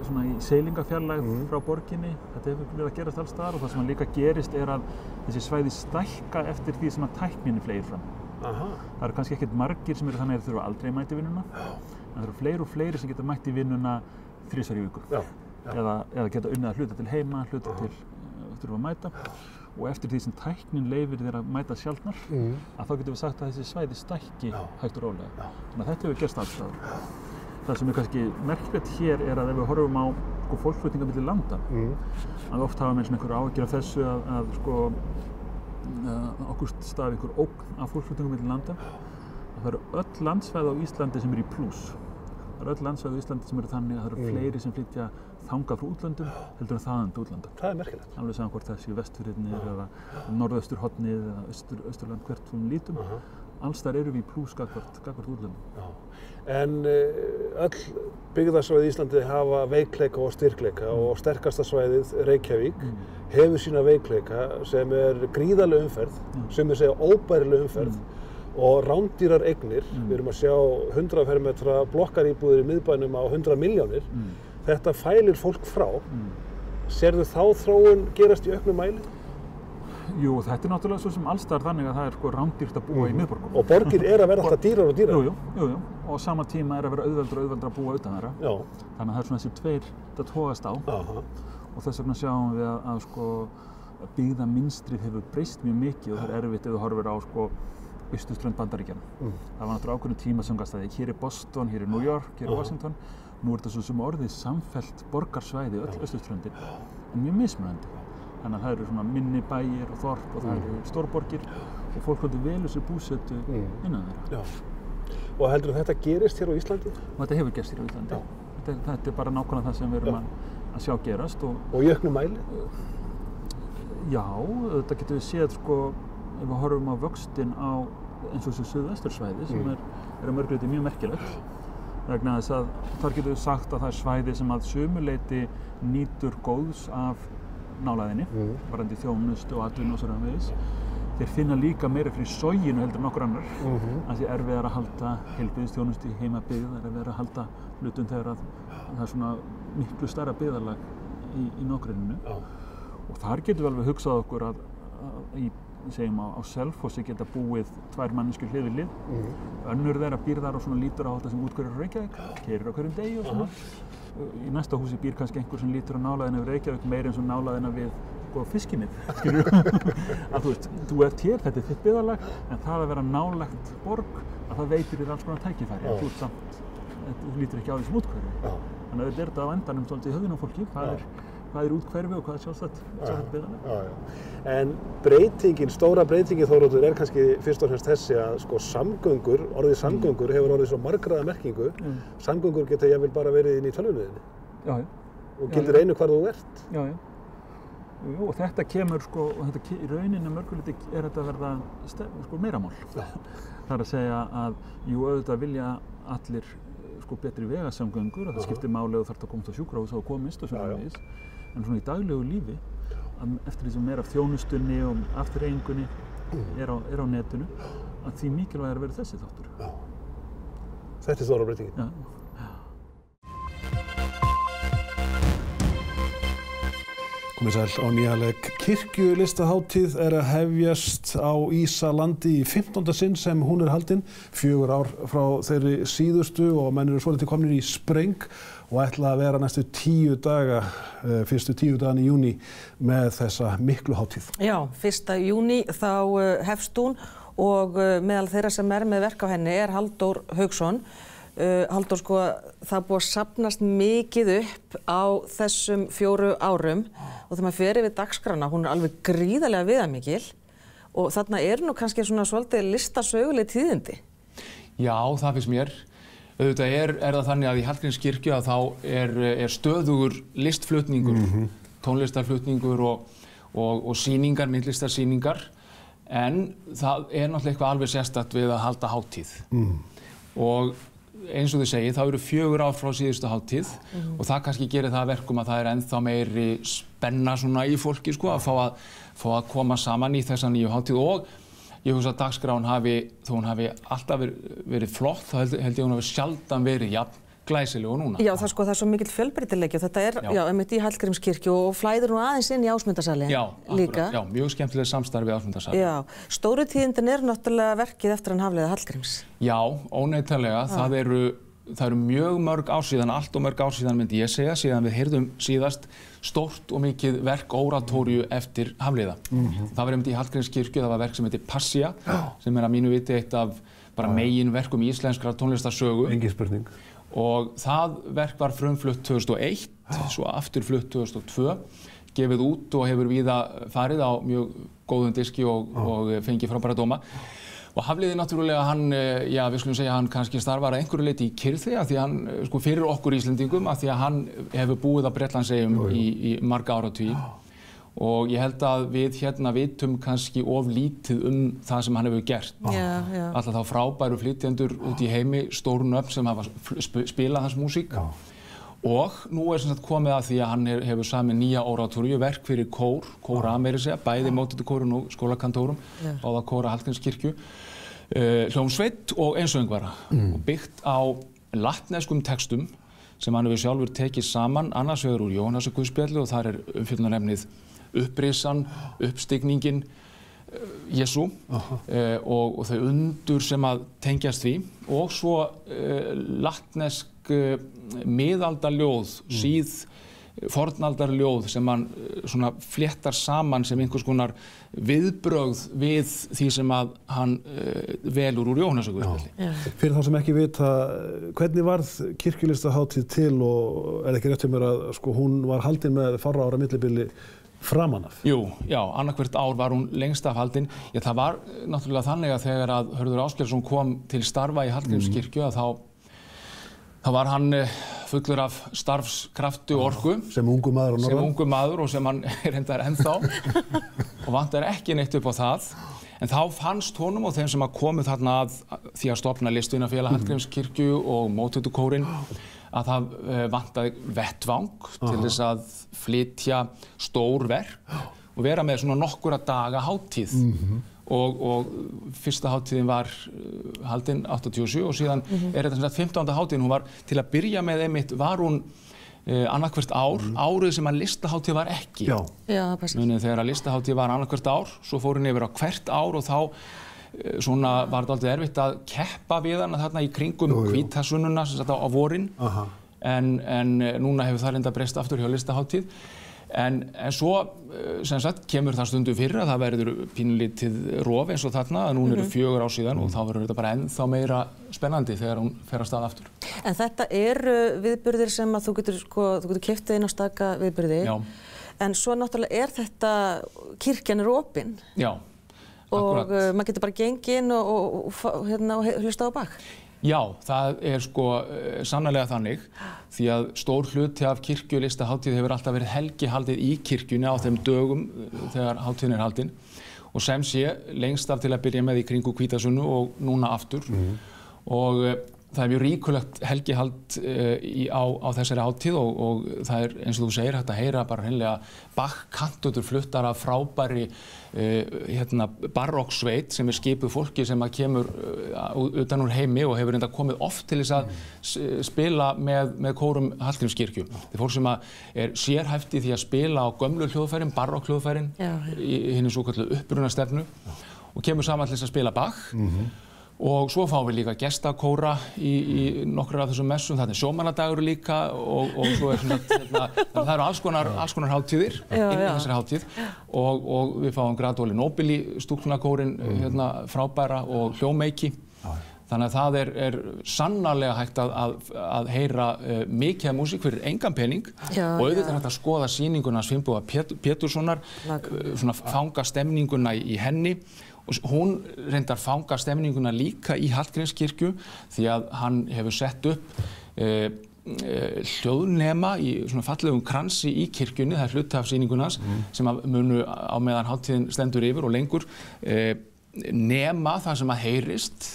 Speaker 4: í seilingafjarlægð frá borginni, þetta hefur verið að gerast alls staðar og það sem líka gerist að þessi svæði stækka eftir því sem að tækninni fleygir fram. Það eru kannski ekkert margir sem eru þannig að þeir þurfa aldrei að mæta í vinnuna, en það eru fleiri og fleiri sem geta mætt í vinnuna 3 í viku. Eða geta unnið að hluta til heima, hluta til þurfa að mæta og eftir því sem tæknin leyfir þér að mæta sjaldnar að þá getum við sagt að þessi svæði stækki hægt og rólega. Þannig að þetta hefur gerst alls staðar. Það sem er kannski merkilegt hér að ef við horfum á fólksflutninga milli landa að oft hafa menn einhver áhyggjur af þessu að okkur stafi einhver ógn af fólksflutningum milli landa að það eru öll landsvæði á Íslandi sem eru í plús. Það eru öll landsvæði á Íslandi sem eru þannig að það eru fleiri sem flytja þangað frá útlöndum heldur en þaðan til útlanda.
Speaker 2: Það er merkilegt.
Speaker 4: Alveg saman hvort það séu Vestfirðirnir eða Norðausturhornið eða Austurland hvert við lítum. Alls þar eru við í plús gagnvart útlöndum.
Speaker 2: En öll byggðarsvæði í Íslandi hafa veikleika og styrkleika og sterkasta svæðið, Reykjavík, hefur sína veikleika sem gríðarleg umferð, sem segja óbærileg umferð og rándýrar eignir. Við erum að sjá 100 fermetra blokkaríbúðir í miðbænum á 100 milljónir. Þetta fælir fólk frá. Sérðu þá þróun gerast í auknum mæli?
Speaker 4: Jú, þetta náttúrulega svo sem allstaðar þannig að það sko rándýrt að búa í miðborgum.
Speaker 2: Og borgir að verða alltaf dýrar og dýrar.
Speaker 4: Jú. Og á sama tíma að vera auðveldra að búa utan þeirra. Þannig að það svona þessi tveir þetta togast á. Og þess vegna sjáum við að sko byggðamynstrið hefur breyst mjög mikið og það erfitt ef þú horfir á sko austurströnd Bandaríkjanna. Það var náttúrulega ákveðnu tímasamgastæði. Hér Boston, hér New York, hér Washington. Nú þetta svo sem orðið samfellt borgarsvæði öll austurströndin en mjög mismunandi. Þannig að það eru svona minni bæir og þorp og það eru stórborgir og fólk velur sér búsetu innan þeirra.
Speaker 2: Og heldur þetta gerist hér á Íslandi?
Speaker 4: Og þetta hefur gerst hér á Íslandi. Þetta bara nákvæmlega það sem við erum að sjá gerast.
Speaker 2: Og í auknum mæli?
Speaker 4: Já, þetta getum við séð sko ef við horfum á vöxtinn á eins og þessu suðvestursvæði sem er að mörgu leyti mjög merkilegt. Vegna þess að þar getum við sagt að það er svæði sem að sumu leyti nýtur góðs af nálæðinni, varðandi þjónustu og atvinnu og svo framvegis. Þeir finna líka meira fyrir soginu heldur en okkur annar. Það sé erfiðara að halda heilbrigðisþjónustu í heimabyggð, það er erfiðara að halda hlutum þegar að það er svona miklu stærra byggðarlag í nágrenninu. Og þar getum við alveg hugsað okkur að segjum á Selfossi geta búið 2 manneskjur hlið við hlið. Önnur þeirra býr þar og svona lítur á þetta sem útkaurir á Reykjavík, keyrir á hverjum degi og svona. Í næsta húsi býr kannski einhver sem lítur á nálæðina við Reykjavík meira eins og nálæðina við fiskimið, skilurðu. Að þú ert hér, þetta er þitt byggðarlag, en það að vera nálægt borg, að það veitir þér alls konar tækifæri. Þú ert samt, þú lítur ekki á því sem útkaurir. Þannig að þetta er þetta á endanum svolítið í höfðinu á fólki, hvað er útkaurir og hvað er sjálfstætt byggðarlag.
Speaker 2: En stóra breytingin Þóroddur er kannski fyrst og fremst þessi að sko samgöngur, orðið samgöngur hefur orðið svo margraða merkingu. Samgöngur geta jafnvel bara verið inn í tölvunniðinni.
Speaker 4: Já.
Speaker 2: Og gildir einu hvar þú ert.
Speaker 4: Já. Jú, og þetta kemur sko, í rauninni mörguleiti er þetta að verða sko meira mál. Það er að segja að jú, auðvitað vilja allir sko betri vegasamgöngur og það skiptir máli og þarf að komast á sjúkrahús og komist og svona vegis. En svona í daglegu lífi, eftir því sem er af þjónustunni og afturreyingunni er á netinu, að því mikilvæg að vera þessi þáttur.
Speaker 2: Þetta er stóra breytingin. Komið sæl á nýjanleik. Kirkjulistahátíð er að hefjast á Ísalandi í 15. sinn sem hún er haldin, 4 ár frá þeirri síðustu og menn eru svolítið komnir í spreng og ætla að vera næstu 10 daga, fyrstu 10 dagann í júní með þessa miklu hátíð.
Speaker 1: Já, 1. júní þá hefst hún og meðal þeirra sem er með verk á henni er Halldór Hauksson, Halldór, sko, það búið að safnast mikið upp á þessum 4 árum og þegar maður fer yfir dagskrána, hún alveg gríðarlega viðamikil og þarna nú kannski svona svolítið listasöguleg tíðindi. Já,
Speaker 5: það finnst mér. Auðvitað það þannig að í Hallgrímskirkju að þá er stöðugur listflutningur, tónlistarflutningur og sýningar, myndlistarsýningar, en það náttúrulega eitthvað alveg sérstakt við að halda hátíð. Og eins og þið segið, það eru 4 ár frá síðustu hátíð og það kannski gerir það að verkum að það ennþá meiri spenna svona í fólki, sko, að fá að koma saman í þessa nýju hátíð og ég hugsa að dagskráin þó hún hafi alltaf verið flott, þá held ég hún hafi sjaldan verið jafn glæsileg og núna. Já, það er svo mikill fjölbreytileiki og þetta einmitt í Hallgrímskirkju og flæðir nú aðeins inn í Ásmundarsalinn líka. Já, mjög skemmtileg samstarf við Ásmundarsalinn. Já, stóru tíðindin náttúrulega verkið eftir hann Hafliða Hallgríms. Já, óneitanlega. Það eru mjög mörg ár síðan, allt og mörg ár síðan myndi ég segja, síðan við heyrðum síðast stórt og mikið verk óratóríu eftir Hafliða. Það var einmitt í Hallgrímskirkju, það var verk sem heitir Passía, sem að mínu viti eitt af bara meginverkum íslenskrar tónlistarsögu. Engin spurning. Og það verk var frumflutt 2001, svo afturflutt 2002, gefið út og hefur víða farið á mjög góðum diski og fengið frábæra dóma. Og Hafliði náttúrulega, við skulum segja, hann kannski starfar að einhverju leyti í kyrrþi, af því hann, sko, fyrir okkur Íslendingum, af því að hann hefur búið á Bretlandseyjum í marga áratugi. Og ég held að við vitum kannski of lítið það sem hann hefur gert. Alltaf þá frábæru flytjendur út í heimi, stóru nöfn sem hafa spilað hans músík. Og nú sem sagt komið að því að hann hefur samið nýja óratóríu, verk fyrir kóra meira segja, bæði mótettukórinn og skólakantórum, báða kóra Hallgrímskirkju, hljómsveit og einsöngvara. Og byggt á latneskum textum sem hann hefur sjálfur tekið saman, annars vegar úr Jóhannesarguðspjalli og þar umfjöllunarefnið upprisan, uppstigningin, Jesú og þau undur sem að tengjast því og svo latnesk miðaldarljóð, fornaldarljóð sem hann svona fléttar saman sem einhvers konar viðbrögð við því sem að hann velur úr Jóhannesarguðspjalli.
Speaker 2: Fyrir þá sem ekki vita, hvernig varð kirkjulistahátíð til og ekki rétt hjá mér að sko hún var haldin með fárra ára millibili framan af?
Speaker 5: Jú, já, annarkvert ár var hún lengst af haldin. Já, það var náttúrulega þannig að þegar að Hörður Ásgeirsson kom til starfa í Hallgrímskirkju að þá var hann fullur af starfskrafti og orku.
Speaker 2: Sem ungur maður og norðan.
Speaker 5: Sem ungur maður og sem hann reyndar ennþá og vantar ekki neitt upp á það. En þá fannst honum og þeim sem að komu þarna að því að stofna Listvinafélag Hallgrímskirkju og mótettukórinn að það vantaði vettvang til þess að flytja stór verk og vera með svona nokkura daga hátíð. Og fyrsta hátíðin var haldin 87 og síðan þetta sem sagt 15. hátíðin, hún var til að byrja með einmitt, var hún annarkvert árið sem að listahátíð var ekki. Munið þegar að listahátíð var annarkvert ár, svo fór hún yfir á hvert ár og þá svona var þetta aldrei erfitt að keppa við hana þarna í kringum hvítasununa sem sagt á vorin en núna hefur það reynda breyst aftur hjá listahátíð en svo sem sagt kemur það stundum fyrir að það verður pínulítið rof eins og þarna að núna eru 4 ár síðan og þá verður þetta bara ennþá meira spennandi þegar hún fer af stað aftur.
Speaker 1: En þetta eru viðburðir sem að þú getur keypt inn á staka viðburði en svo náttúrulega þetta kirkjan opin.
Speaker 5: Já.
Speaker 1: Og maður getur bara gengið inn og hlusta á Bach.
Speaker 5: Já, það sko sannarlega þannig því að stór hluti af kirkjulistahátíð hefur alltaf verið helgihaldið í kirkjunni á þeim dögum þegar hátíðin haldin og sem sé lengst af til að byrja með í kringu hvítasunnu og núna aftur og það er mjög ríkulegt helgihald á þessari hátíð og það eins og þú segir hægt að heyra bara hreinlega Bach-kantötur fluttar af frábæri barokksveit sem skipuð fólki sem að kemur utan úr heimi og hefur reynda komið oft til þess að spila með kórum Hallgrímskirkju. Það er fólk sem er sérhæft í því að spila á gömlu hljóðfærin, barokkhljóðfærin í hinni svokölluðu upprunastefnu og kemur saman til þess að spila Bach. Og svo fáum við líka gestakóra í nokkrar af þessum messum, það er sjómannadagur líka og svo það eru alls konar hátíðir inn í þessari hátíð og við fáum Gradoli Nobili stúlknakórin frábæra og hljómeiki Þannig að það er sannarlega hægt að heyra mikið af músík fyrir engan pening og auðvitað er hægt að skoða sýninguna Finnboga Péturssonar, svona fanga stemninguna í henni og hún reyndar fanga stemninguna líka í Hallgrímskirkju því að hann hefur sett upp hljóðnema í svona fallegum kransi í kirkjunni, það er hluti af sýningunans sem að munu á meðan hátíðin stendur yfir og lengur nema það sem að heyrist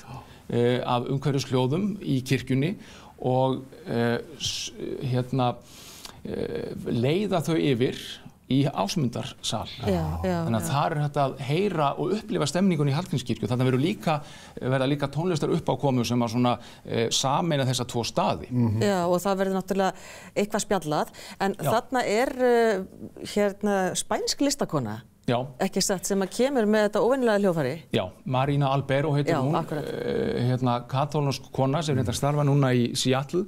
Speaker 5: af umhverfishljóðum í kirkjunni og leiða þau yfir í Ásmundarsal. Þannig að þar er hægt að heyra og upplifa stemningun í Hallgrímskirkju. Þannig verða líka tónlistar uppákomur sem að svona sameina þessa tvo staði.
Speaker 1: Já, og það verður náttúrulega eitthvað spjallað. En þarna er spænsk listakona.
Speaker 5: Já.
Speaker 1: Ekki satt, sem að kemur með þetta óvenjulega hljóðfæri.
Speaker 5: Já, Marina Albero heitir hún, katólsk kona sem reyndar starfa núna í Seattle,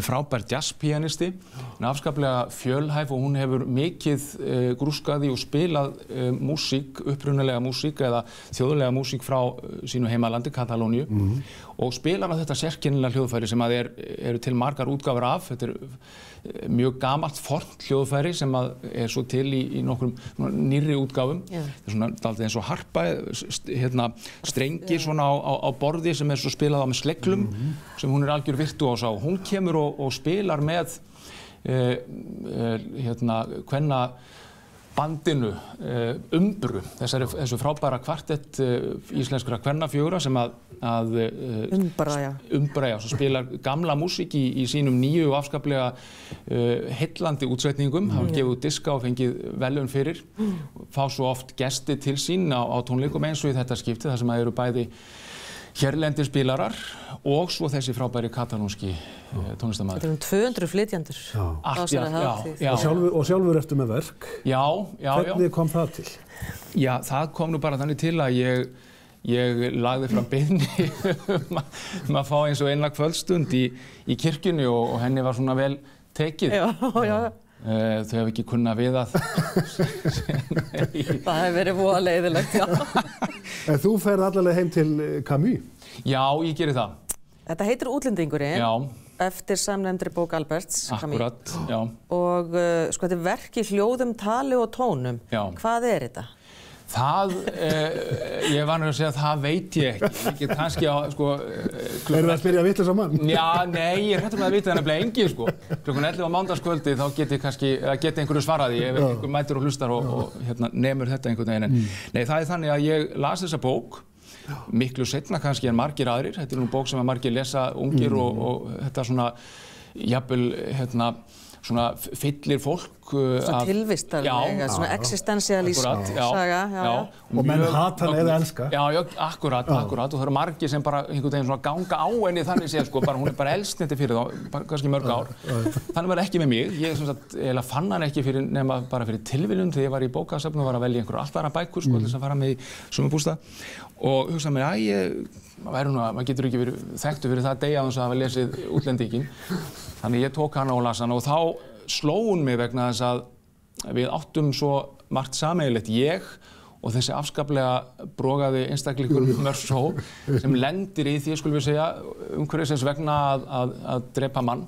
Speaker 5: frábær jazzpíanisti, afskaplega fjölhæf og hún hefur mikið grúskað í og spilað músík, upprunalega músík eða þjóðlega músík frá sínu heimalandi, Katalóníu og spilar á þetta sérkennilega hljóðfæri sem að eru til margar útgáfur af. Þetta er mjög gamalt fornt hljóðfæri sem að er svo til í nokkrum nýrri útgáfum. Þetta er svona dálítið eins og harpa, strengir svona á borði sem er svo spilað á með sleglum sem hún er algjör virtuós á. Hún kemur og spilar með kvenna bandinu Umbru, þessu frábæra kvartett íslenskra kvennafjögurra sem að Umbra, já, sem spilar gamla músík í sínum nýju og afskaplega heillandi útsetningum, hafa gefið út diska og fengið verðlaun fyrir, fá svo oft gesti til sín á tónleikum eins og í þetta skipti, þar sem að eru bæði hérlendir spilarar og svo þessi frábæri katalónski tónlistarmaður.
Speaker 1: Þetta 200 flytjendur.
Speaker 2: Og sjálfur ertu með verk.
Speaker 5: Já.
Speaker 2: Hvernig kom það til?
Speaker 5: Já, það kom nú bara þannig til að ég lagði fram beiðni að fá eins og einlega kvöldstund í kirkjunni og henni var svona vel tekið.
Speaker 1: Já.
Speaker 5: Þau hefði ekki kunnað við að
Speaker 1: Það hefði verið voða leiðilegt, já.
Speaker 2: En þú ferð allavega heim til Camus?
Speaker 5: Já, ég geri það.
Speaker 1: Þetta heitir Útlendingurinn.
Speaker 5: Já.
Speaker 1: Eftir samnefndri bók Alberts.
Speaker 5: Akkúrat, já.
Speaker 1: Og þetta er verk í hljóðum, tali og tónum.
Speaker 5: Já.
Speaker 1: Hvað er þetta?
Speaker 5: Það, ég var nú að segja að það veit ég ekki. Ég get kannski á,
Speaker 2: Er það að spyrja vitlausa mann?
Speaker 5: Já, nei, ég er hrættur með að vita það nefnilega engin, Klukkan 11 á mánudagskvöldi þá get ég kannski, geti einhverju svaraði ef einhver mætur og hlustar og nemur þetta einhvern veginn. Nei, það er þannig að ég las þessa bók, miklu seinna kannski en margir aðrir. Þetta er nú bók sem að margir lesa ungir og þetta svona, jafnvel, svona fyllir fólk
Speaker 1: svona tilvistarlega, svona existentialísk saga. Já.
Speaker 2: Og menn hata hana eða elska.
Speaker 5: Já, akkúrat. Og það eru margir sem bara einhvern veginn svona ganga á henni þannig séð, bara hún er bara eldsneytti fyrir þá, kannski mörg ár. Þannig var ekki með mig. Ég eiginlega fann hann ekki nema bara fyrir tilviljun þegar ég var í bókasafni og var að velja einhverjar allt aðra bækur, til þess að fara með í sumarbústað. Og hugsaði mér, maður getur ekki verið þekktur fyrir það að deyja án þess að hafa lesið Útlendinginn. Þannig ég tók hana og las hana og þá sló hún mig vegna þess að við áttum svo margt sameiginlegt, ég og þessi afskaplega brogaði einstaklingur Meursault sem lendir í því, skulum við segja, umhverfisins vegna að drepa mann,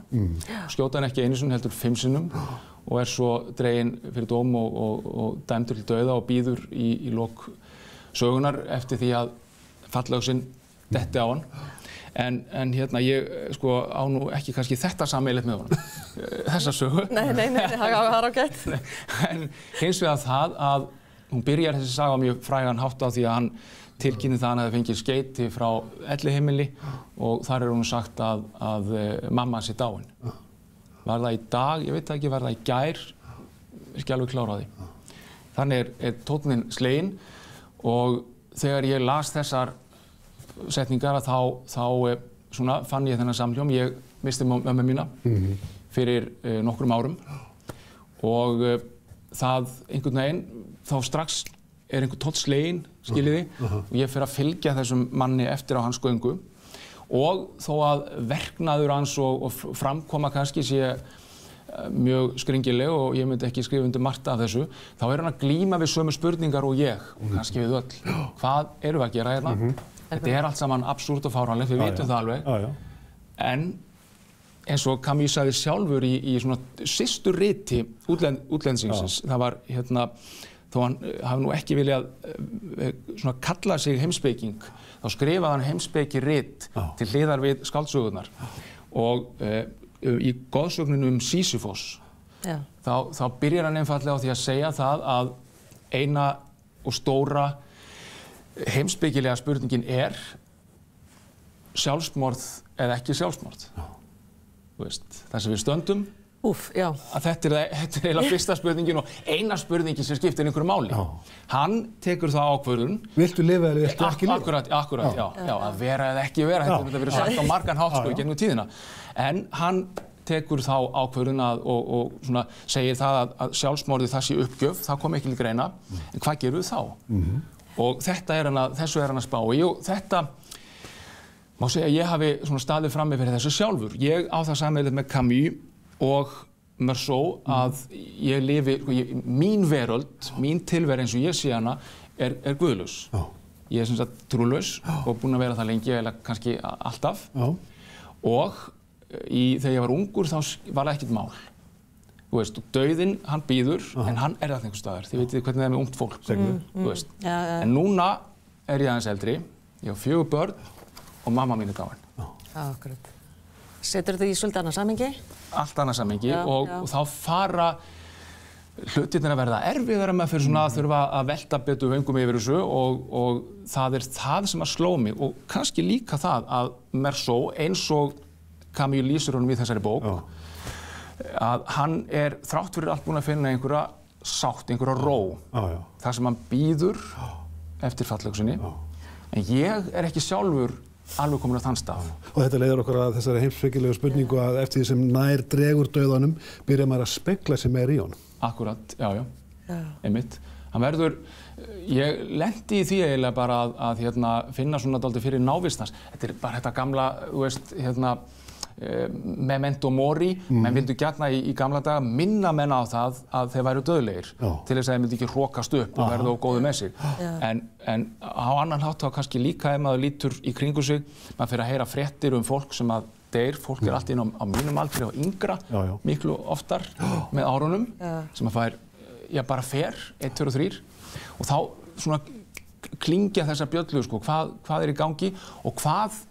Speaker 5: skjóta hann ekki einu sinni heldur 5 sinnum og er svo dreginn fyrir dóm og dæmdur til dauða og bíður í lok sögunar eftir því að fallögsin detti á hann. En ég á nú ekki kannski þetta sameiginlegt með honum, þessa sögu. Nei, það er ágætt. En hins vegar það að hún byrjar þessi saga á mjög frægan hátt á því að hann tilkynnir það að hann hefði fengið skeyti frá elliheimili og þar er hún sagt að mamma sé dáin. Var það í dag? Ég veit ekki, var það í gær? Ekki alveg klár á því. Þannig er tónninn sleginn og þegar ég las þessar setningar að þá fann ég þennan samhljóm. Ég misti mömmu mína fyrir nokkrum árum og það einhvern veginn, þá strax er einhver tónn sleginn, skiljiði, og ég fer að fylgja þessum manni eftir á hans göngu og þó að verknaður hans og framkoma kannski sé mjög skringileg og ég myndi ekki skrifa undir margt af þessu, þá er hann að glíma við sömu spurningar og ég, kannski við öll. Hvað erum við að gera hérna? Þetta allt saman absúrt og fáránlegt, við vitum það alveg. En eins og Camus sagði sjálfur í svona systurriti útlendsingsins, það var þó hann hafi nú ekki viljað svona kalla sig heimspeking, þá skrifaði hann heimspekirit til hliðar við skáldsögurnar. Og í goðsögninni Sísifos, þá byrjar hann einfaldlega á því að segja það að eina og stóra heimspekilega spurningin sjálfsmorð eða ekki sjálfsmorð. Það sem við stöndum, að þetta eiginlega fyrsta spurningin og eina spurningin sem skiptir einhverju máli. Hann tekur það ákvörðun.
Speaker 2: Viltu lifa eða viltu ekki lifa?
Speaker 5: Akkurat, já, að vera eða ekki vera, þetta hefur verið sagt á margan hátt í gegnum tíðina. En hann tekur þá ákvörðun og svona segir það að sjálfsmorðið það sé uppgjöf, það kom ekki til greina, en hvað gerum við þá? Og þessu hann að spá í og þetta má segja að ég hafi svona staðið frammi fyrir þessu sjálfur. Ég á það sameiginlegt með Camus og Meursault að ég lifi, mín veröld, mín tilvera eins og ég sé hana er guðlaus. Ég sem sagt trúlaus og búinn að vera það lengi, eða kannski alltaf. Og þegar ég var ungur þá var það ekkert mál. Dauðinn, hann bíður, en hann það einhvers staðar. Þið vitið hvernig það með ungt fólk. En núna ég aðeins eldri, ég á 4 börn og mamma mín dáin.
Speaker 1: Akkurat. Setur þetta í svolítið annað samhengi?
Speaker 5: Allt annað samhengi og þá fara hlutirnir að verða erfiðara með fyrir svona að þurfa að velta betur vöngum yfir þessu og það það sem að sló mig og kannski líka það að Meursault, eins og Camus lýsir honum í þessari bók, að hann þrátt fyrir allt búinn að finna einhverja sátt, einhverja ró, þar sem hann bíður eftir fallöksinni, en ég ekki sjálfur alveg komin á þann stað.
Speaker 2: Og þetta leiðir okkur að þessari heimspekilegu spurningu að eftir því sem nær dregur dauðanum byrjar maður að spegla sig meira í honum.
Speaker 5: Akkurat, já, einmitt. Hann verður, ég lenti í því eiginlega bara að finna svona dálítið fyrir návist hans. Þetta bara þetta gamla, þú veist, memento mori, menn vildu gjarna í gamla daga minna menn á það að þeir væru dauðlegir til þess að þeir myndi ekki hrokast upp og verða of góðu með sig. En á annan hátt þá kannski líka ef maður lítur í kringu sig, maður fyrir að heyra fréttir fólk sem að deyr, fólk allt inn á mínum aldri og yngra, miklu oftar með árunum, sem að fær, bara fer, 1, 2 og 3 og þá svona klingja þessar bjöllu, hvað í gangi og hvað,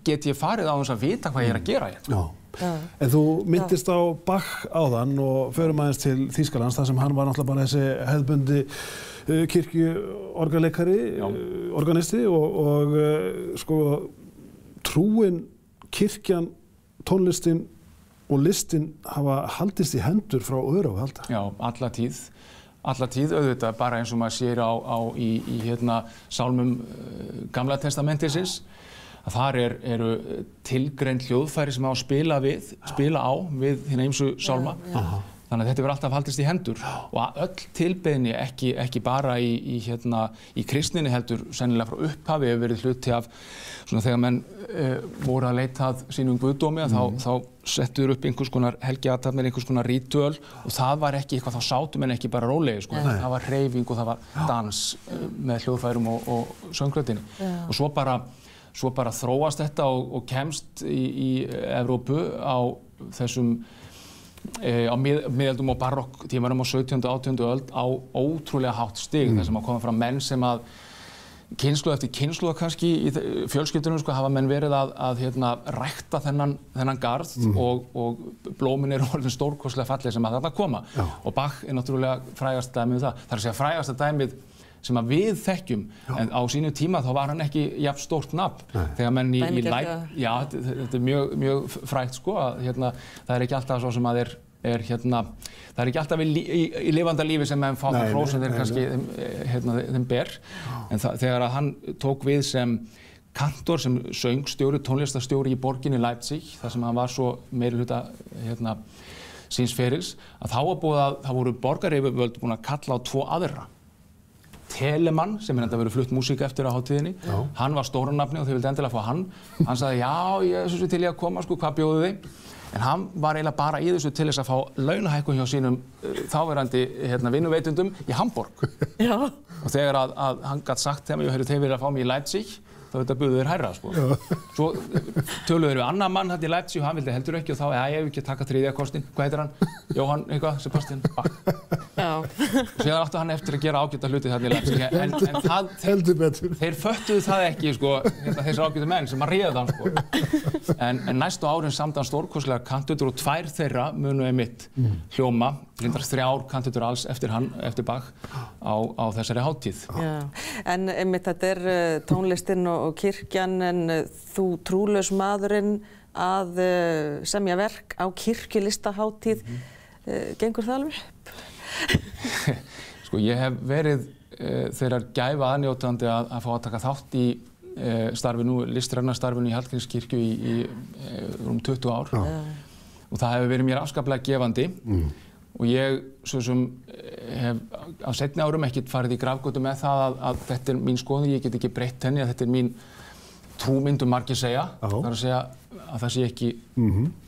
Speaker 5: get ég farið á þess að vita hvað ég að gera hérna.
Speaker 2: En þú myndist á Bach áðan og förum aðeins til Þýskalands þar sem hann var náttúrulega bara þessi hefðbundi kirkjuorgeleikari, organisti og trúin, kirkjan, tónlistin og listin hafa haldist í hendur frá öðru og halda.
Speaker 5: Já, alla tíð auðvitað, bara eins og maður sér í sálmum Gamla testamentisins, að þar eru tilgreind hljóðfæri sem á að spila á við hina ýmsu sálma. Þannig að þetta verður alltaf haldist í hendur og öll tilbeiðni ekki bara í kristninni heldur sennilega frá upphafi hefur verið hluti af svona þegar menn voru að leita að sínum guðdómi þá settur upp einhvers konar helgiathafnir, einhvers konar ritual og það var ekki eitthvað, þá sátu menn ekki bara rólegir það var hreyfing og það var dans með hljóðfærum og söngröddinni og svo bara þróast þetta og kemst í Evrópu á þessum á miðöldum og barokk tímarum á 17. og 18. öld á ótrúlega hátt stig þar sem að koma fram menn sem að kynslóð eftir kynslóð kannski í fjölskyldunum hafa menn verið að rækta þennan garð og blómin orðin stórkostlega falleg sem að þarna koma og Bach náttúrulega frægasta dæmið það. Það að segja frægasta dæmið sem að við þekkjum, en á sínu tíma þá var hann ekki jafn stórt nafn. Þegar menn í þetta mjög frægt að það ekki alltaf svo sem að það ekki alltaf í lifanda lífi sem menn fá það hrós sem þeir kannski þeim ber. En þegar að hann tók við sem kantor, sem söngstjóri, tónlistarstjóri í borginni Leipzig, þar sem hann var svo meirihluta síns ferils, að þá voru borgaryfirvöld búin að kalla á 2 aðra. Telemann, sem enda verið flutt músík eftir á hátíðinni, hann var stóra nafni og þau vildi endilega fá hann sagði, já, ég er svo til í að koma, hvað bjóðu þið? En hann var eiginlega bara í þessu til þess að fá launahækkun hjá sínum þáverandi vinnuveitundum í Hamborg.
Speaker 1: Já.
Speaker 5: Og þegar að hann gat sagt þeim, þeir vilja fá mig í Leipzig, þá buðu þeir hærra, sko. Svo töluðu þeir við annan mann hérna í Leipzig og hann vildi heldur ekki og þá, ég hef ekki að taka þriðja kostinn. Hvað heitir hann? Jóhann eitthvað, Sebastian Bach.
Speaker 1: Já.
Speaker 5: Síðan átti hann eftir að gera ágæta hluti þarna í Leipzig. En það,
Speaker 2: Heldur betur.
Speaker 5: þeir föttuðu það ekki, sko, þessar ágætu menn sem að réða hann, sko. En næstu árin samdi hann stórkostlegar kantötur og 2 þeirra munu einmitt hljóma, reyndar 3 kantötur alls eftir Bach á þessari hátíð.
Speaker 1: Já. En einmitt þetta tónlistin og kirkjan, en þú trúlaus maðurinn að semja verk á kirkjulistahátíð, gengur það alveg upp?
Speaker 5: Sko ég hef verið þeirrar gæfa aðnjótandi að fá að taka þátt í listrænastarfinu í Hallgrímskirkju í 20 ár. Og það hefur verið mér afskaplega gefandi. Og ég svo sem hef á seinni árum ekkert farið í grafgötu með það að þetta mín skoðun, ég get ekki breytt henni, að þetta mín trú myndu margir segja. Það að segja að það sé ekki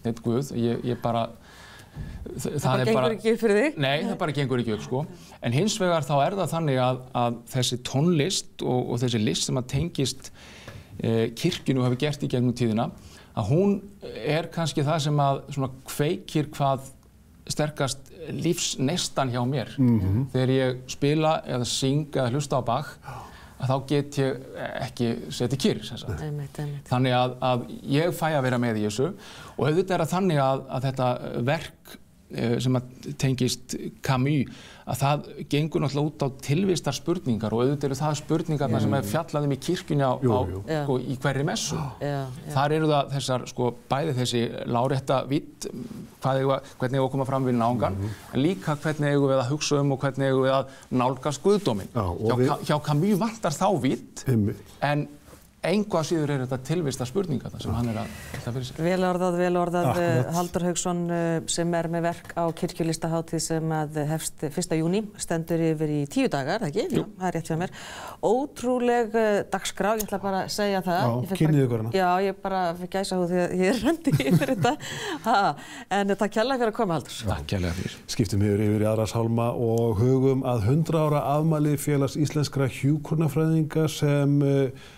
Speaker 5: neitt Guð. Ég bara...
Speaker 1: Það gengur ekki upp fyrir þig?
Speaker 5: Nei, það bara gengur ekki upp, sko. En hins vegar þá það þannig að þessi tónlist og þessi list sem að tengist kirkjunni og hefur gert í gegnum tíðina, að hún kannski það sem að svona kveikir hvað sterkast lífsneistan hjá mér. Þegar ég spila eða syng eða hlusta á Bach, að þá get ég ekki setið kyrr, sem sagt. Þannig að ég fæ að vera með í þessu og auðvitað það þannig að þetta verk sem að tengist Camus, að það gengur náttúrulega út á tilvistar spurningar og auðvitað það spurningarna sem fjallað í kirkjunni sko, í hverri messu. Þar það þessar, sko, bæði þessi lárétta vídd, hvernig eigum að koma fram við náungan, en líka hvernig eigum við að hugsa og hvernig eigum við að nálgast guðdóminn. Hjá Camus vantar þá vídd, en engu að síður þetta tilvistar spurningar sem hann að velta fyrir sér.
Speaker 1: Vel orðað. Halldór Hauksson sem með verk á kirkjulistahátíð sem að hefst 1. júní, stendur yfir í 10 dagar, ekki? Jú. Já, það rétt hjá mér. Ótrúleg dagskrá, ég ætla bara að segja það.
Speaker 2: Já, kynnið ykkur hana.
Speaker 1: Já, ég bara fikk gæsahúð því að ég rendi yfir þetta. En takk kærlega fyrir að koma, Halldór.
Speaker 5: Takk kærlega fyrir.
Speaker 2: Skiptum yfir í aðra sálma og hugum að 100 ára afmæli Félags íslenskra hjúkrunarfræðinga sem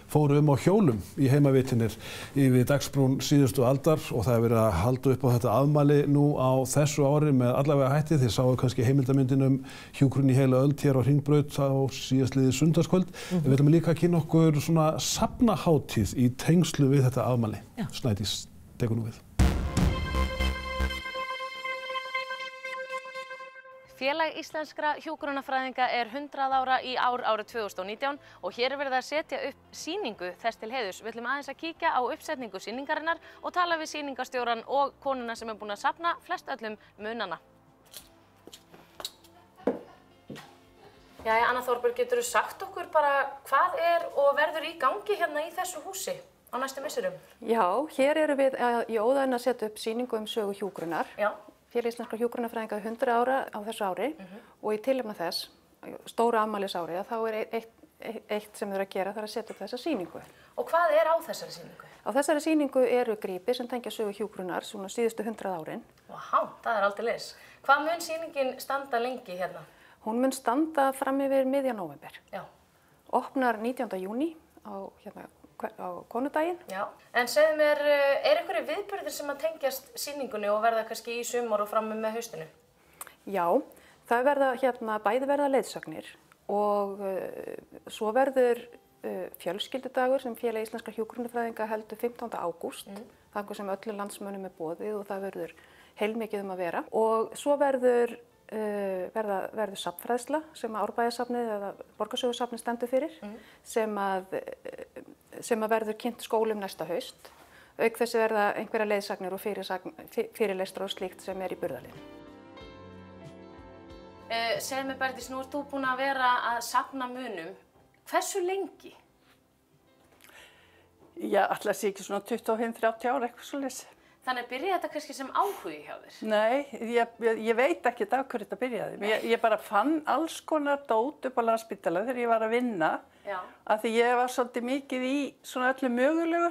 Speaker 2: fóru á hjólum í heimavitinir yfir Dagsbrún síðustu aldar og það verið að halda upp á þetta afmæli nú á þessu ári með allavega hætti. Þið sáu kannski heimildamyndin hjúkrun í heila öld hér á Hringbraut á síðastliðið sunnudagskvöld. Við ætlum líka að kynna okkur svona safnahátíð í tengslu við þetta afmæli. Snædís, tekur nú við.
Speaker 6: Félag íslenskra hjúkrunarfræðinga 100 ára í árið 2019 og hér verið að setja upp sýningu þess til heiðurs. Við ætlum aðeins að kíkja á uppsetningu sýningarinnar og tala við sýningarstjórann og konuna sem búin að safna flest öllum munana. Jæja, Anna Þorberg, geturðu sagt okkur bara hvað og verður í gangi hérna í þessu húsi á næstu misserum?
Speaker 7: Já, hér erum við í óðægni að setja upp sýningu sögu hjúkrunar.
Speaker 6: Já.
Speaker 7: Félag íslenskra hjúkrunarfræðinga 100 ára á þessu ári og í tilefni þess, stóra afmælisári, þá eitt sem þau að gera, það að setja upp þessa sýningu.
Speaker 6: Og hvað á þessari sýningu?
Speaker 7: Á þessari sýningu eru gripir sem tengja sögu hjúkrunar svona síðustu 100 árin.
Speaker 6: Vá, það aldeilis. Hvað mun sýningin standa lengi hérna?
Speaker 7: Hún mun standa fram yfir miðjan nóvember.
Speaker 6: Já.
Speaker 7: Opnar 19. júní á konudaginn.
Speaker 6: Já, en segðu mér, einhverjir viðburðir sem að tengjast sýningunni og verða kannski í sumar og fram með haustinu?
Speaker 7: Já, það verða bæði verða leiðsagnir og svo verður fjölskyldudagur sem Félag íslenskra hjúkrunarfræðinga heldur 15. ágúst, þangað sem öllu landsmönnum boðið og það verður heilmikið að vera. Og svo verður safnfræðsla sem Árbæjarsafnið eða Borgarsögusafnið stendur fyrir, sem að verður kynnt skólum næsta haust. Auk þessi verða einhverja leiðsagnir og fyrirlestrar og slíkt sem í burðarliðinu.
Speaker 6: Segðu mér Bergdís, nú ert þú búin að vera að safna munum. Hversu lengi?
Speaker 8: Já, ætli það sé ekki svona 25-30 ára, eitthvað svoleiðis.
Speaker 6: Þannig byrjaði þetta kannski sem áhugi hjá þér?
Speaker 8: Nei, ég veit ekkert af hverju þetta byrjaði. Ég bara fann alls konar dót upp á Landspítala þegar ég var að vinna.
Speaker 6: Já.
Speaker 8: Af því ég var svolítið mikið í svona öllu mögulegu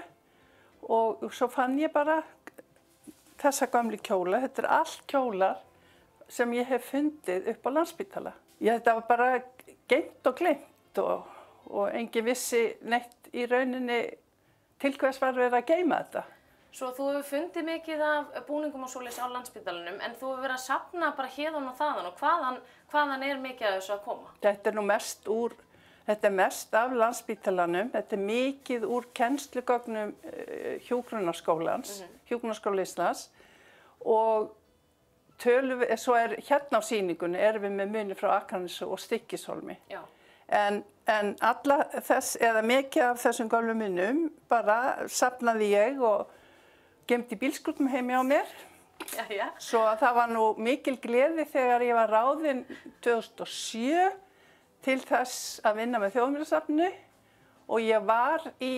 Speaker 8: og svo fann ég bara þessa gamli kjóla, þetta allt kjólar sem ég hef fundið upp á Landspítala. Þetta var bara geymt og gleymt og engin vissi neitt í rauninni til hvers var verið að geyma þetta.
Speaker 6: Svo þú hefur fundið mikið af búningum og svoleiðis á Landspítalanum, en þú hefur verið að safna bara héðan og þaðan og hvaðan mikið af þessu að koma?
Speaker 8: Þetta er mest af Landspítalanum, þetta mikið úr kennslugögnum hjúkrunarskólans, Hjúkrunarskóla Íslands og svo hérna á sýningunni erum við með muni frá Akranesi og Stykkishólmi.
Speaker 6: Já.
Speaker 8: En mikið af þessum gömlu munum bara safnaði ég og gemdi bílskúrnum heimi á mér.
Speaker 6: Jæja.
Speaker 8: Svo að það var nú mikil gleði þegar ég var ráðin 2007 til þess að vinna með Þjóðminjasafninu og ég var í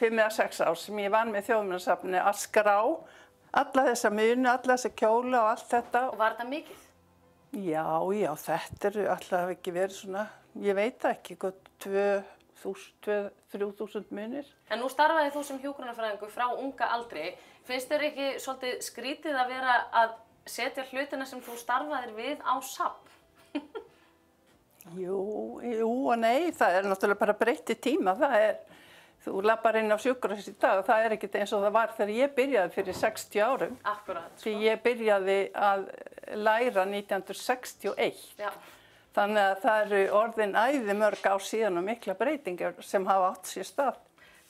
Speaker 8: 5 eða 6 ár sem ég vann með Þjóðminjasafninu að skrá alla þessa muni, alla þessa kjóla og allt þetta.
Speaker 6: Og var þetta mikið?
Speaker 8: Já, þetta eru alltaf ekki verið svona, ég veit ekki, 2.000-3.000 munir.
Speaker 6: En nú starfaði þú sem hjúkrunarfræðingur frá unga aldri. Finnst þér ekki svolítið skrítið að vera að setja hlutina sem þú starfaðir við á safn?
Speaker 8: Jú og nei, það er náttúrulega bara breytt í tíma. Þú lappar inn á sjúkrahús í dag og það er ekkert eins og það var þegar ég byrjaði fyrir 60 árum.
Speaker 6: Akkurat.
Speaker 8: Því ég byrjaði að læra 1961.
Speaker 6: Já.
Speaker 8: Þannig að það eru orðin æði mörg ár síðan og mikla breytingar sem hafa átt sér stað.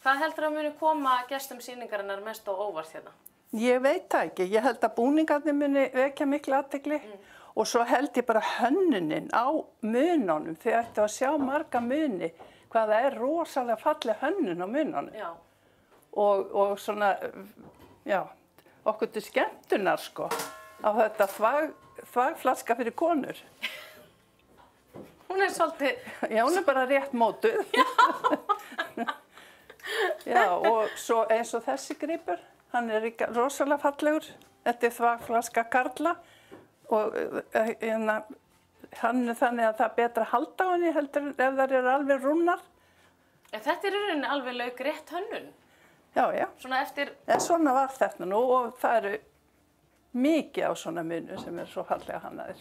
Speaker 6: Hvað heldur að muni koma gestum sýningarinnar mest á óvart hérna?
Speaker 8: Ég veit það ekki. Ég held að búningarnir muni vekja mikla athygli og svo held ég bara hönnunin á mununum. Þið ættu að sjá marga muni hvað það rosalega falleg hönnun á mununum.
Speaker 6: Já.
Speaker 8: Og svona, já, okkur til skemmtunar sko á þetta þvagflaska fyrir konur.
Speaker 6: Hún svolítið...
Speaker 8: Já, hún bara rétt mótuð. Já, og svo eins og þessi gripur, hann rosalega fallegur. Þetta þvagflaska Karla og hann þannig að það er betra að halda á henni heldur ef það eru alveg rúnar.
Speaker 6: En þetta í rauninni alveg laukrétt hönnun?
Speaker 8: Já.
Speaker 6: Svona eftir...
Speaker 8: En svona var þetta nú og það eru mikið á svona munu sem svo fallega hannaðir.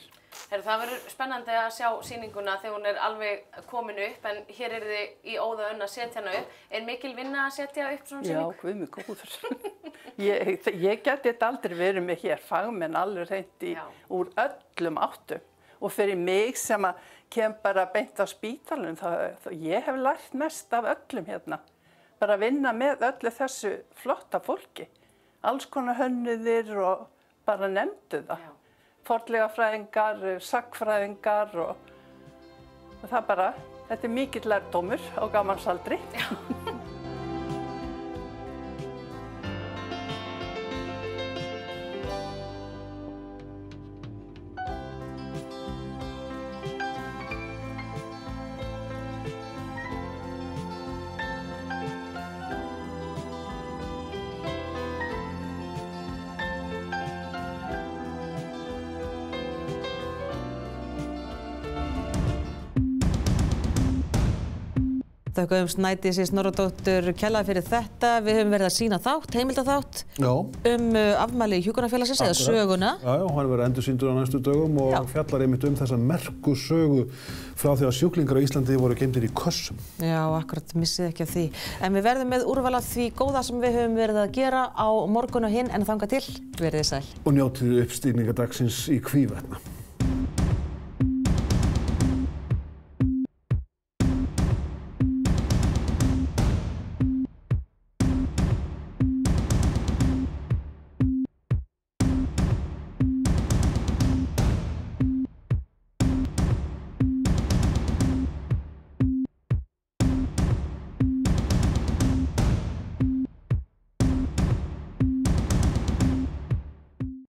Speaker 6: Það verður spennandi að sjá sýninguna þegar hún alveg komin upp, en hér þið í óða önn að setja hana upp. Er mikil vinna að setja upp svona sýningu?
Speaker 8: Já, guð mig góður. Ég geti þetta aldrei verið með hér fagmenn alveg hreint úr öllum áttum. Og fyrir mig sem að kem bara beint á spítalunum, ég hef lært mest af öllum hérna. Bara að vinna með öllu þessu flotta fólki. Alls konar hönnuðir og bara nefndu það. Fornleifafræðingar, sagnfræðingar og það bara, þetta er mikill lærdómur á gamansaldri.
Speaker 1: Þakka Snædísi Snorradóttur kærlega fyrir þetta. Við höfum verið að sýna heimildaþátt afmæli hjúkrunarfélagsins eða söguna. Já,
Speaker 2: hann verður endursýndur á næstu dögum og fjallar einmitt þessa merku sögu frá því að sjúklingar á Íslandi voru geymdir í kössum.
Speaker 1: Já, akkurat, missið ekki af því. En við verðum með úrval af því góða sem við höfum verið að gera á morgun og hinn, en þangað til, verið þið sæl.
Speaker 2: Og njótið uppstigningardagsins í hvívetna.